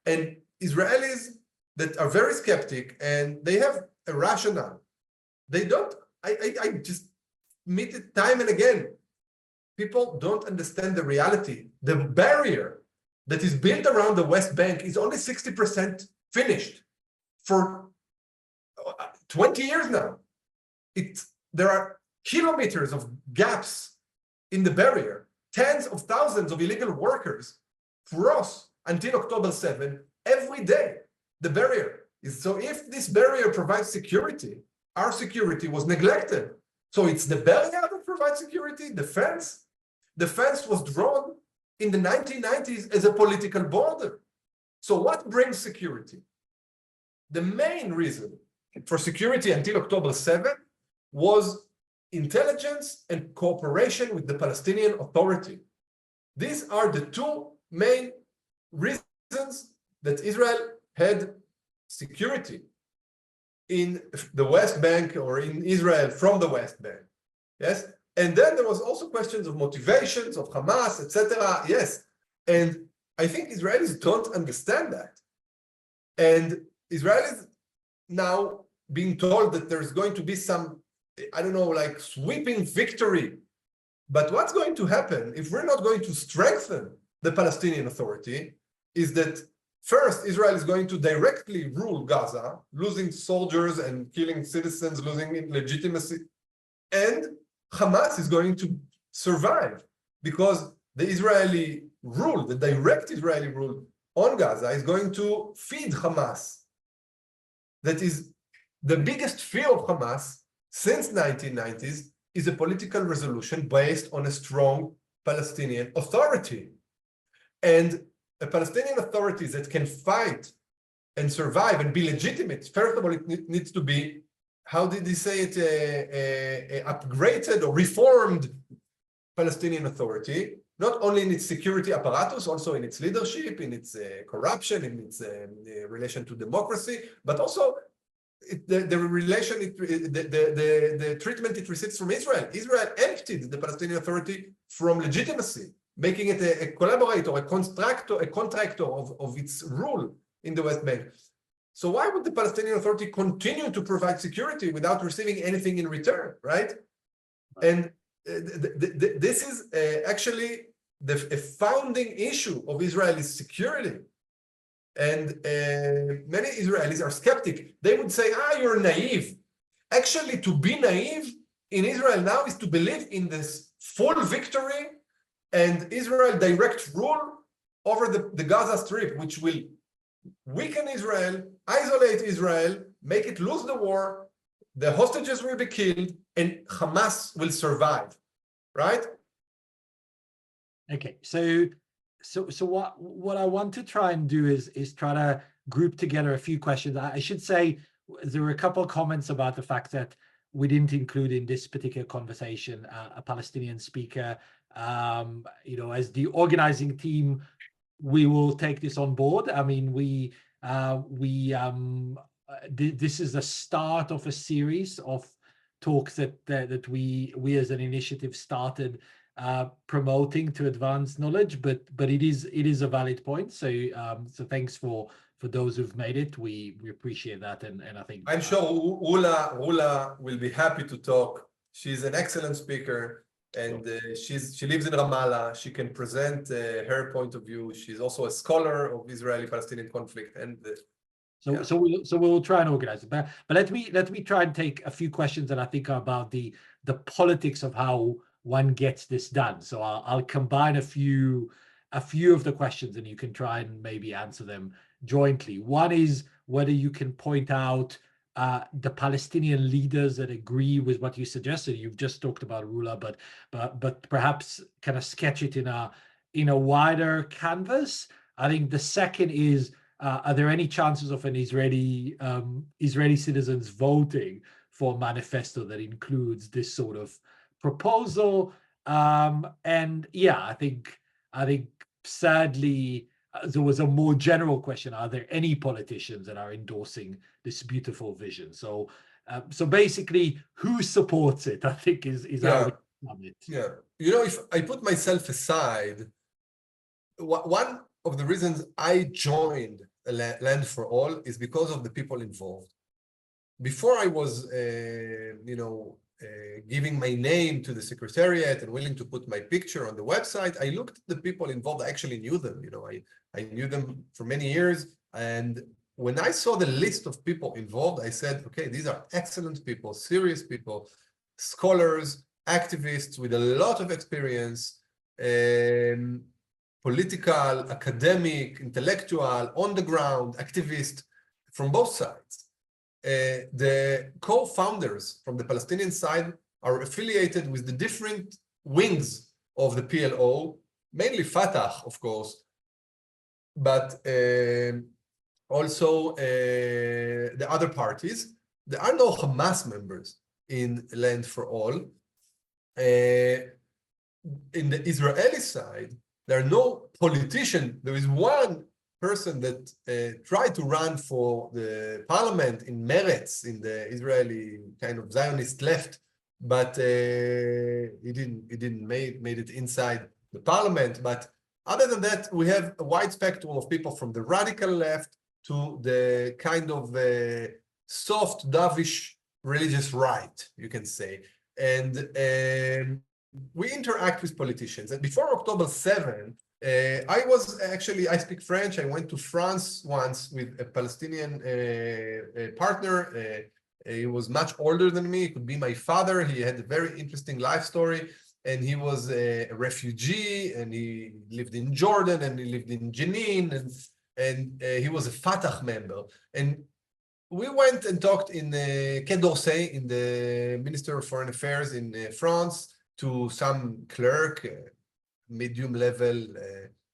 And Israelis that are very skeptic and they have a rationale. They don't, I just meet it time and again. People don't understand the reality. The barrier that is built around the West Bank is only 60% finished for 20 years now. There are kilometers of gaps in the barrier. Tens of thousands of illegal workers cross until October 7 every day. The barrier is, so if this barrier provides security, our security was neglected. So it's the barrier that provides security, the fence. The fence was drawn in the 1990s as a political border. So what brings security? The main reason for security until October 7 was intelligence and cooperation with the Palestinian Authority. These are the two main reasons that Israel had security in the West Bank or in Israel from the West Bank. Yes? And then there was also questions of motivations of Hamas, etc. Yes. And I think Israelis don't understand that. And Israelis now being told that there's going to be some, I don't know, like sweeping victory. But what's going to happen if we're not going to strengthen the Palestinian Authority is that first, Israel is going to directly rule Gaza, losing soldiers and killing citizens, losing legitimacy. And Hamas is going to survive because the Israeli rule, the direct Israeli rule on Gaza is going to feed Hamas. That is the biggest fear of Hamas since 1990s is a political resolution based on a strong Palestinian authority. And a Palestinian authority that can fight and survive and be legitimate, first of all, it needs to be, how did he say it, a upgraded or reformed Palestinian authority, not only in its security apparatus, also in its leadership, in its corruption, in its relation to democracy, but also the relation, the treatment it receives from Israel. Israel emptied the Palestinian Authority from legitimacy, making it a collaborator, a contractor of its rule in the West Bank. So why would the Palestinian Authority continue to provide security without receiving anything in return, right? And this is actually a founding issue of Israeli security. And many Israelis are skeptic. They would say, you're naive. Actually, to be naive in Israel now is to believe in this full victory and Israel direct rule over the Gaza Strip, which will weaken Israel, isolate Israel, make it lose the war, the hostages will be killed, and Hamas will survive, right? Okay, so what I want to try and do is try to group together a few questions. I should say there were a couple of comments about the fact that we didn't include in this particular conversation a Palestinian speaker. As the organizing team, we will take this on board. I mean, this is the start of a series of talks that we as an initiative started promoting to advance knowledge, but it is a valid point. So thanks for those who've made it. We appreciate that, and I think I'm sure Rula will be happy to talk. She's an excellent speaker, and she lives in Ramallah. She can present her point of view. She's also a scholar of Israeli-Palestinian conflict, and so we'll try and organize it. But let me try and take a few questions that I think are about the politics of how one gets this done. So I'll combine a few of the questions, and you can try and maybe answer them jointly. One is whether you can point out the Palestinian leaders that agree with what you suggested. You've just talked about Rula, but perhaps kind of sketch it in a wider canvas. I think the second is, are there any chances of an Israeli citizens voting for a manifesto that includes this sort of proposal? And yeah, I think sadly there was a more general question: are there any politicians that are endorsing this beautiful vision? So basically, who supports it, I think is how we have it. Yeah, if I put myself aside, one of the reasons I joined Land for All is because of the people involved. Before I was giving my name to the secretariat and willing to put my picture on the website, I looked at the people involved. I actually knew them. I knew them for many years. And when I saw the list of people involved, I said, okay, these are excellent people, serious people, scholars, activists with a lot of experience, political, academic, intellectual, on the ground, activist from both sides. The co-founders from the Palestinian side are affiliated with the different wings of the PLO, mainly Fatah, of course, but also the other parties. There are no Hamas members in Land for All. In the Israeli side, there are no politicians. There is one person that tried to run for the parliament in Meretz, in the Israeli kind of Zionist left, but he didn't made it inside the parliament. But other than that, we have a wide spectrum of people from the radical left to the kind of soft, dovish religious right, you can say. And we interact with politicians. And before October 7, I speak French. I went to France once with a Palestinian partner. He was much older than me. He could be my father. He had a very interesting life story. and he was a refugee, and he lived in Jordan, and he lived in Jenin, and he was a Fatah member. And we went and talked in Quai d'Orsay, in the Minister of Foreign Affairs in France, to some clerk, medium level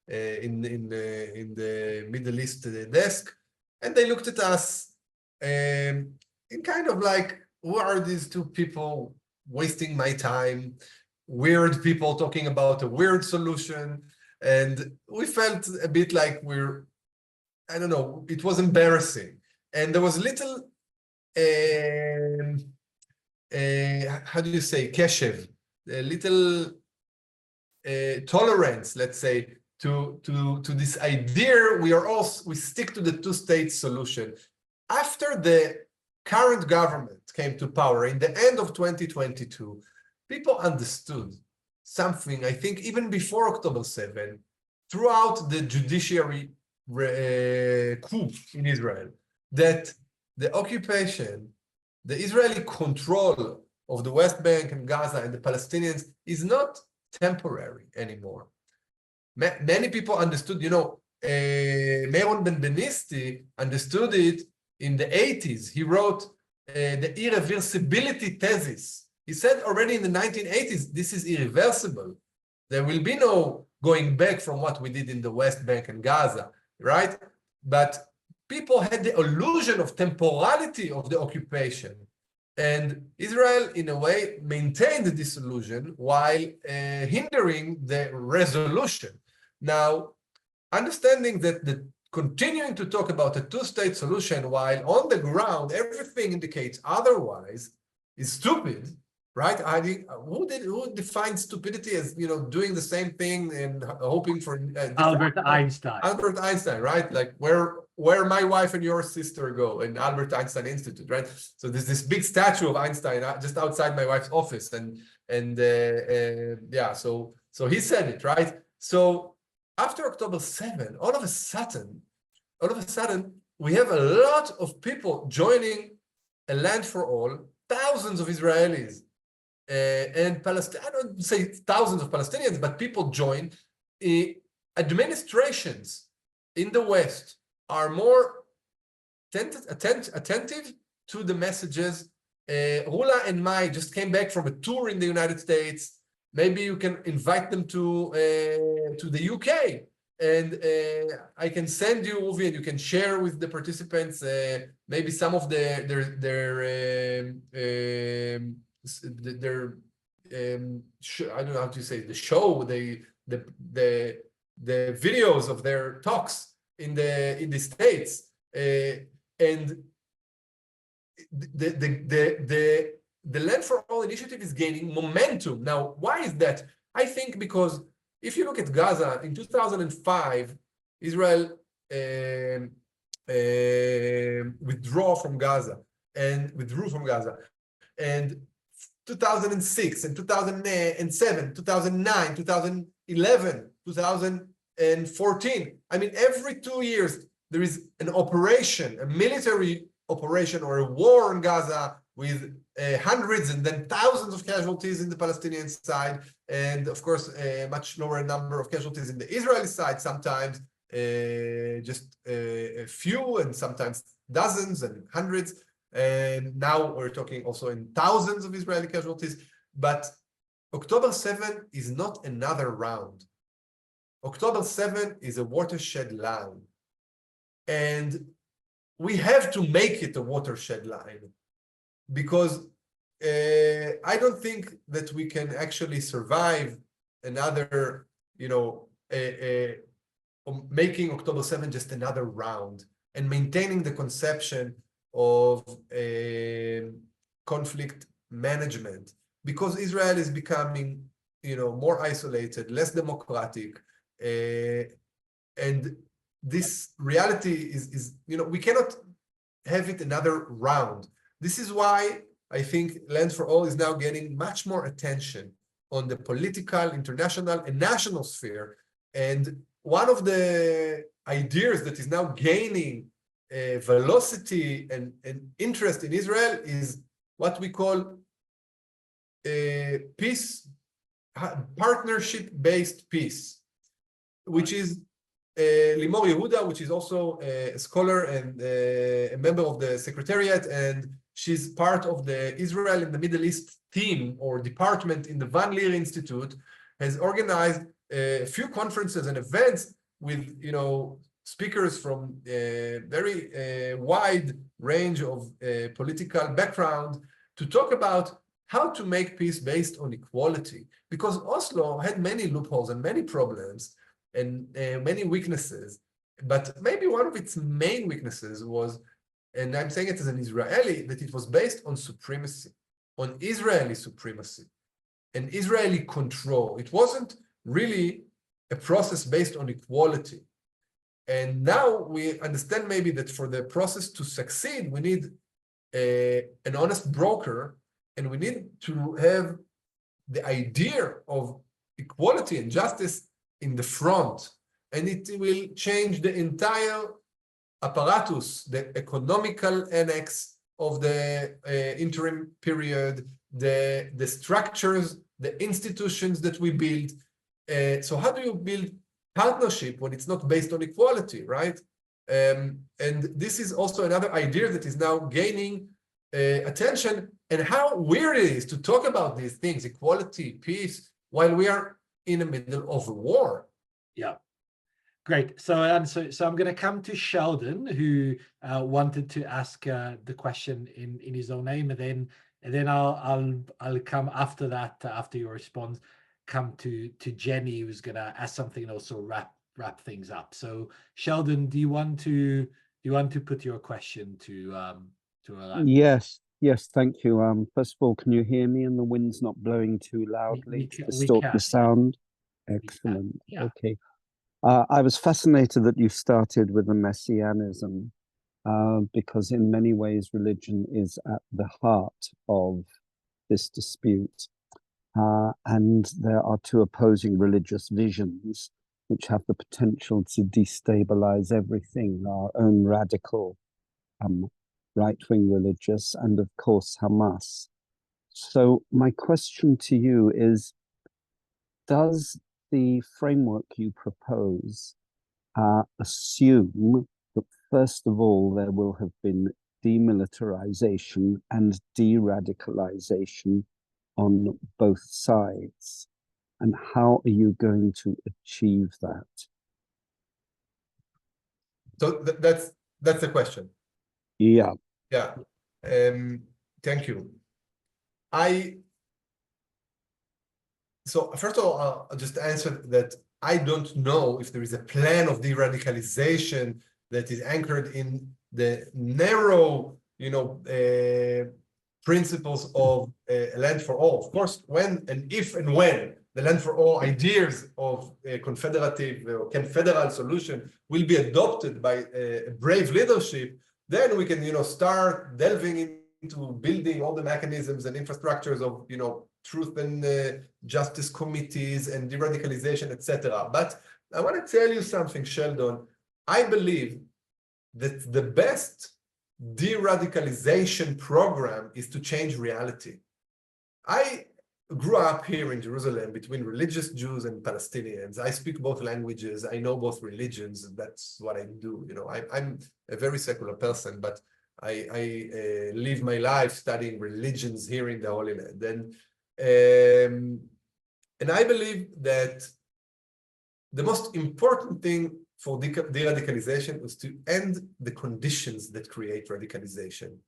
in the Middle East desk, and they looked at us in kind of like, who are these two people wasting my time? Weird people talking about a weird solution. And we felt a bit like I don't know, it was embarrassing. And there was little, how do you say, keshev, a little tolerance, let's say, to this idea. We stick to the two-state solution. After the current government came to power in the end of 2022, people understood something, I think, even before October 7, throughout the judiciary coup in Israel, that the occupation, the Israeli control of the West Bank and Gaza and the Palestinians is not temporary anymore. Many people understood, Meron Ben-Benisti understood it in the 80s. He wrote the irreversibility thesis. He said already in the 1980s, this is irreversible. There will be no going back from what we did in the West Bank and Gaza, right? But people had the illusion of temporality of the occupation. And Israel, in a way, maintained this illusion while hindering the resolution. Now, understanding that continuing to talk about a two-state solution while on the ground everything indicates otherwise is stupid, right? Who defines stupidity as doing the same thing and hoping for Albert Einstein. Albert Einstein, right? Like where my wife and your sister go, in Albert Einstein Institute, right? So there's this big statue of Einstein just outside my wife's office, and yeah, so he said it, right? So after October 7, all of a sudden, we have a lot of people joining a land for all, thousands of Israelis and Palestinians. I don't say thousands of Palestinians, but people join. Administrations in the West are more attentive to the messages. Rula and Mai just came back from a tour in the United States. Maybe you can invite them to the UK, and I can send you, Ruvi, and you can share with the participants maybe some of their I don't know how to say, the show, the videos of their talks in the States, and the Land for All initiative is gaining momentum. Now, why is that? I think because if you look at Gaza, in 2005, Israel withdrew from Gaza, and 2006 and 2007, 2009, 2011, 2014. I mean, every 2 years, there is an operation, a military operation or a war in Gaza with hundreds and then thousands of casualties in the Palestinian side, and of course a much lower number of casualties in the Israeli side, sometimes just a few, and sometimes dozens and hundreds, and now we're talking also in thousands of Israeli casualties. But October 7 is not another round. October 7 is a watershed line, and we have to make it a watershed line, because I don't think that we can actually survive another, making October 7 just another round and maintaining the conception of conflict management, because Israel is becoming, more isolated, less democratic, and this reality is, we cannot have it another round. This is why I think Land for All is now getting much more attention on the political, international, and national sphere. And one of the ideas that is now gaining velocity and interest in Israel is what we call peace partnership-based peace, which is Limor Yehuda, which is also a scholar and a member of the Secretariat, and she's part of the Israel and the Middle East team or department in the Van Leer Institute, has organized a few conferences and events with, speakers from a very wide range of political background to talk about how to make peace based on equality. Because Oslo had many loopholes and many problems and many weaknesses, but maybe one of its main weaknesses was, and I'm saying it as an Israeli, that it was based on supremacy, on Israeli supremacy and Israeli control. It wasn't really a process based on equality. And now we understand maybe that for the process to succeed, we need an honest broker, and we need to have the idea of equality and justice in the front. And it will change the entire apparatus, the economical annex of the interim period, the structures, the institutions that we build. So how do you build partnership when it's not based on equality, right? And this is also another idea that is now gaining attention, and how weird it is to talk about these things, equality, peace, while we are in the middle of a war. Yeah. Great. So I'm going to come to Sheldon, who wanted to ask the question in his own name, and then I'll come after that, after your response, come to Jenny, who's going to ask something and also wrap things up. So Sheldon, do you want to put your question to Eran? Yes, thank you. First of all, can you hear me and the wind's not blowing too loudly to distort the sound? Excellent. Yeah. Okay. I was fascinated that you started with the messianism, because in many ways religion is at the heart of this dispute. And there are two opposing religious visions which have the potential to destabilize everything, our own radical right-wing religious, and of course Hamas. So my question to you is, does the framework you propose assume that first of all there will have been demilitarization and de-radicalization on both sides? And how are you going to achieve that? So that's the question. Yeah. Yeah. Thank you. So first of all, I'll just answer that I don't know if there is a plan of de-radicalization that is anchored in the narrow, principles of land for all. Of course, when and if and when the land for all ideas of a confederative or confederal solution will be adopted by a brave leadership, then we can, start delving into building all the mechanisms and infrastructures of, truth and justice committees and de-radicalization, etc. But I want to tell you something, Sheldon. I believe that the best de-radicalization program is to change reality. I grew up here in Jerusalem between religious Jews and Palestinians. I speak both languages. I know both religions. That's what I do. I'm a very secular person, but I live my life studying religions here in the Holy Land. And I believe that the most important thing for de-radicalization is to end the conditions that create radicalization.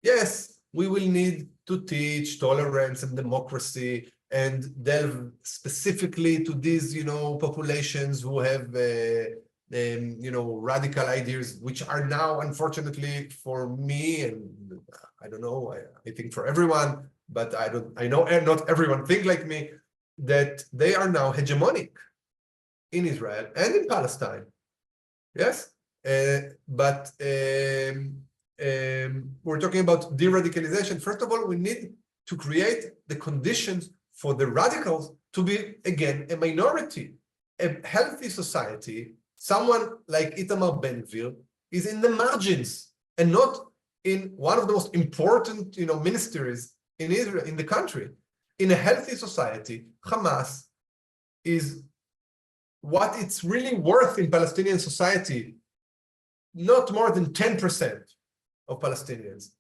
Yes, we will need to teach tolerance and democracy and delve specifically to these, populations who have, radical ideas, which are now, unfortunately, for me, and I don't know, I think for everyone, but I know not everyone think like me, that they are now hegemonic in Israel and in Palestine. Yes, but we're talking about de-radicalization. First of all, we need to create the conditions for the radicals to be, again, a minority. A healthy society, someone like Itamar Ben-Gvir is in the margins and not in one of the most important, ministries in Israel, in the country. in a healthy society, Hamas is what it's really worth in Palestinian society, not more than 10% of Palestinians.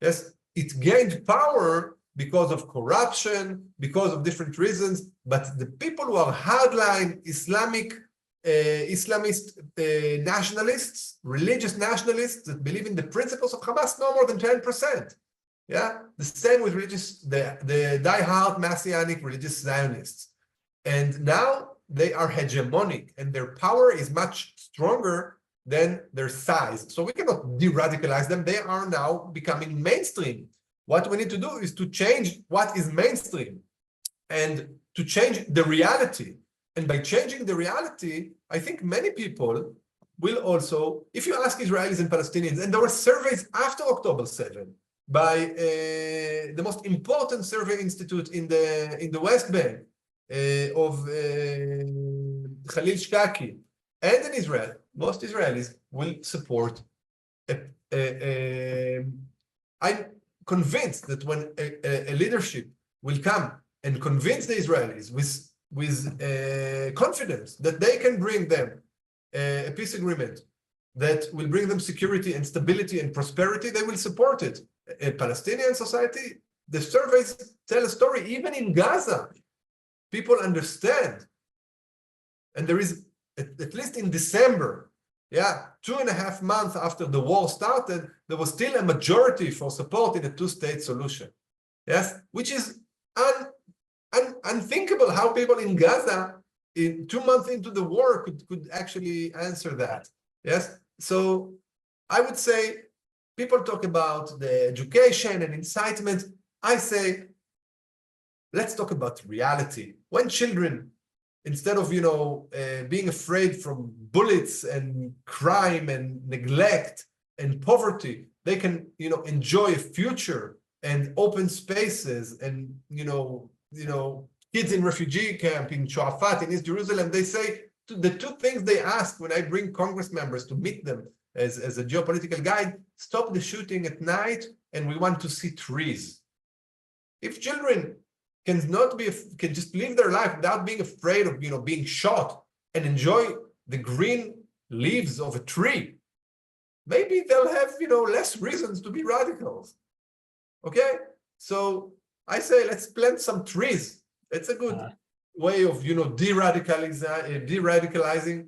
Yes, it gained power because of corruption, because of different reasons, but the people who are hardline Islamist nationalists, religious nationalists that believe in the principles of Hamas, no more than 10%. Yeah, the same with the die-hard Messianic religious Zionists. And now they are hegemonic and their power is much stronger than their size. So we cannot de-radicalize them. They are now becoming mainstream. What we need to do is to change what is mainstream and to change the reality. And by changing the reality, I think many people will also, if you ask Israelis and Palestinians, and there were surveys after October 7 by the most important survey institute in the West Bank of Khalil Shkaki, and in Israel, most Israelis will support. I'm convinced that when a leadership will come and convince the Israelis with confidence that they can bring them a peace agreement that will bring them security and stability and prosperity, they will support it. A Palestinian society, the surveys tell a story, even in Gaza, people understand. And there is, at least in December, 2.5 months after the war started, there was still a majority for support in a two-state solution. Yes, which is unthinkable how people in Gaza, in 2 months into the war, could actually answer that. Yes, so I would say people talk about the education and incitement. I say, let's talk about reality. When children, instead of being afraid from bullets and crime and neglect and poverty, they can enjoy a future and open spaces and kids in refugee camp in Shuafat in East Jerusalem. They say the two things they ask when I bring Congress members to meet them as a geopolitical guide: stop the shooting at night, and we want to see trees. If children can just live their life without being afraid of being shot and enjoy the green leaves of a tree, maybe they'll have less reasons to be radicals. Okay, so I say let's plant some trees. It's a good way of de-radicalizing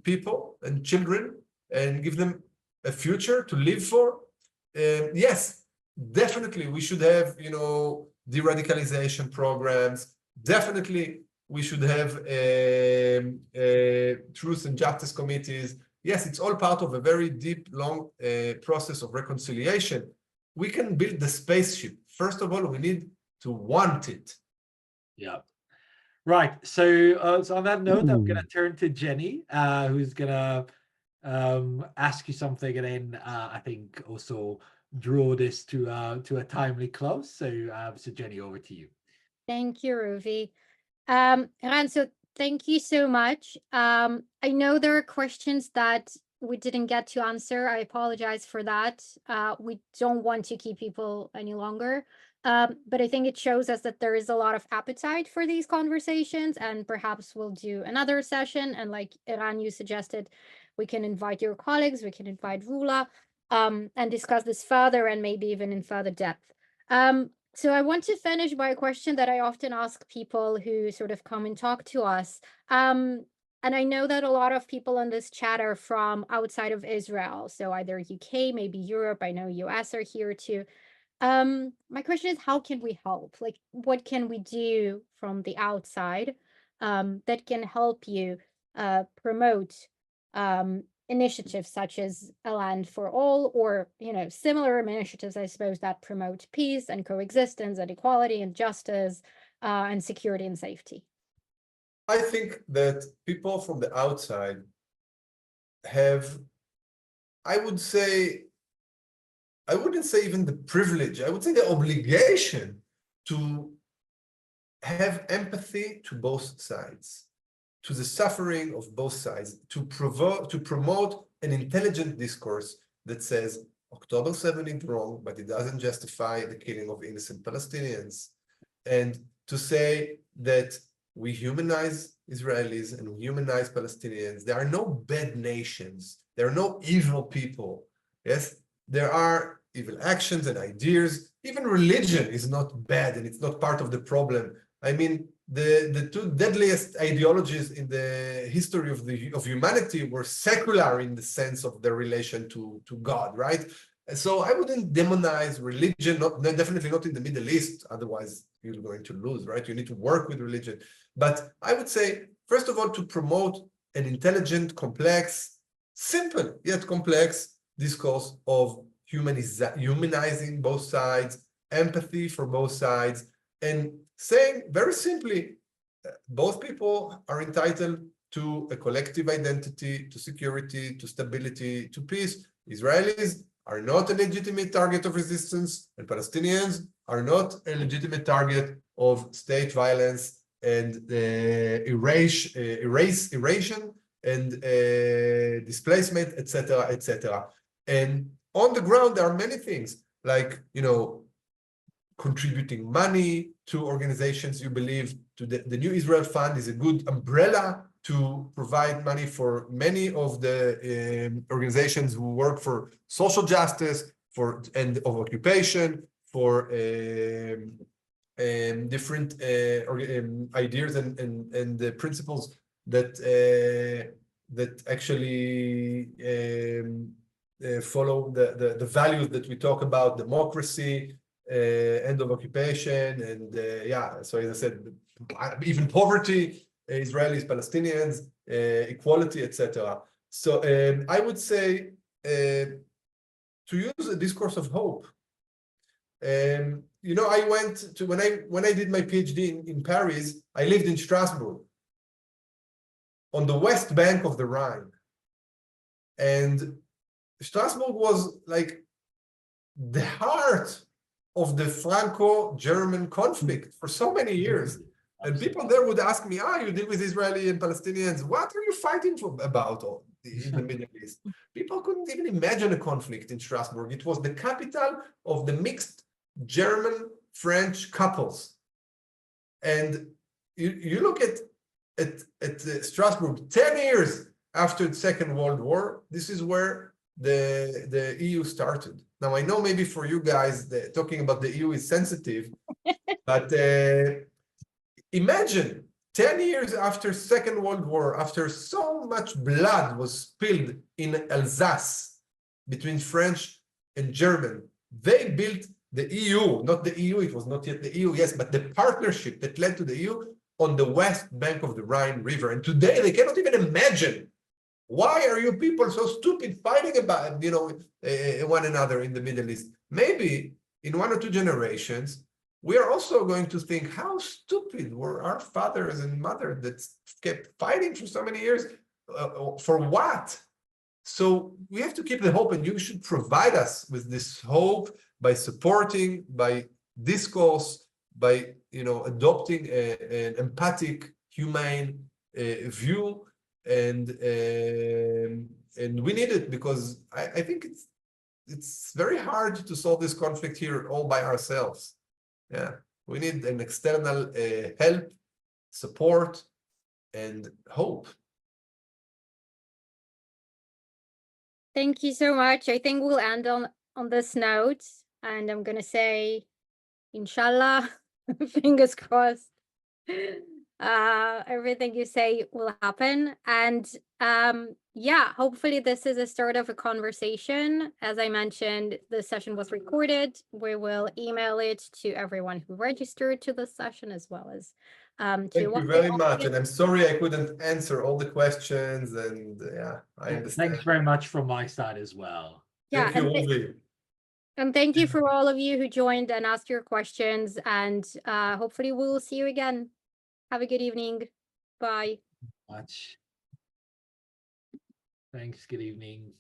people and children and give them a future to live for. Yes, definitely we should have de-radicalization programs. Definitely we should have truth and justice committees. Yes, it's all part of a very deep, long process of reconciliation. We can build the spaceship. First of all, we need to want it. Yeah. Right. So on that note, I'm going to turn to Jenny, who's going to ask you something, and then I think also draw this to a timely close. So Jenny, over to you. Thank you, Ruvi. Eran, so thank you so much. I know there are questions that we didn't get to answer. I apologize for that. We don't want to keep people any longer. But I think it shows us that there is a lot of appetite for these conversations, and perhaps we'll do another session. And like Eran, you suggested, we can invite your colleagues, we can invite Rula, and discuss this further and maybe even in further depth. So I want to finish by a question that I often ask people who sort of come and talk to us. And I know that a lot of people on this chat are from outside of Israel, so either UK, maybe Europe. I know US are here too. My question is, how can we help? Like, what can we do from the outside that can help you promote initiatives such as A Land for All, or similar initiatives, I suppose, that promote peace and coexistence and equality and justice and security and safety? I think that people from the outside have, I wouldn't say even the privilege, I would say the obligation to have empathy to both sides, to the suffering of both sides, to promote an intelligent discourse that says October 7 is wrong, but it doesn't justify the killing of innocent Palestinians. and to say that we humanize Israelis and we humanize Palestinians. There are no bad nations. There are no evil people. Yes, there are evil actions and ideas. Even religion is not bad and it's not part of the problem. I mean, the two deadliest ideologies in the history of humanity were secular in the sense of their relation to God, right? So I wouldn't demonize religion, definitely not in the Middle East, otherwise you're going to lose, right? You need to work with religion. But I would say, first of all, to promote an intelligent, complex, simple yet complex discourse of humanizing both sides, empathy for both sides, and saying very simply, both people are entitled to a collective identity, to security, to stability, to peace. Israelis are not a legitimate target of resistance, and Palestinians are not a legitimate target of state violence and erasure and displacement, etc., etc. And on the ground, there are many things like, contributing money to organizations you believe. To the New Israel Fund is a good umbrella to provide money for many of the organizations who work for social justice, and of occupation, for different ideas and the principles that actually follow the values that we talk about: democracy, end of occupation, and so as I said, even poverty, Israelis, Palestinians, equality, etc. So I would say to use a discourse of hope. I went to when I did my PhD in Paris, I lived in Strasbourg, on the west bank of the Rhine, and Strasbourg was like the heart of the Franco-German conflict for so many years. And people there would ask me, you deal with Israeli and Palestinians. What are you fighting about in the Middle East? People couldn't even imagine a conflict in Strasbourg. It was the capital of the mixed German-French couples. And you look at Strasbourg 10 years after the Second World War, this is where the EU started. Now, I know maybe for you guys, talking about the EU is sensitive, but imagine 10 years after Second World War, after so much blood was spilled in Alsace between French and German, they built the EU, not the EU, it was not yet the EU, yes, but the partnership that led to the EU on the west bank of the Rhine River. And today they cannot even imagine, why are you people so stupid fighting about, one another in the Middle East? Maybe in 1 or 2 generations, we are also going to think, how stupid were our fathers and mothers that kept fighting for so many years? For what? So we have to keep the hope, and you should provide us with this hope by supporting, by discourse, by adopting an empathic, humane view, and we need it, because I think it's very hard to solve this conflict here all by ourselves. Yeah, we need an external help, support, and hope. Thank you so much. I think we'll end on this note, and I'm gonna say, inshallah, fingers crossed. Everything you say will happen, and hopefully this is a start of a conversation. As I mentioned, the session was recorded. We will email it to everyone who registered to this session, as well as Thank you very much, and I'm sorry I couldn't answer all the questions, and I understand. Thanks very much from my side as well. Thank you, Ruvi. And thank you for all of you who joined and asked your questions, and hopefully we will see you again. Have a good evening. Bye. Much. Thanks. Good evening.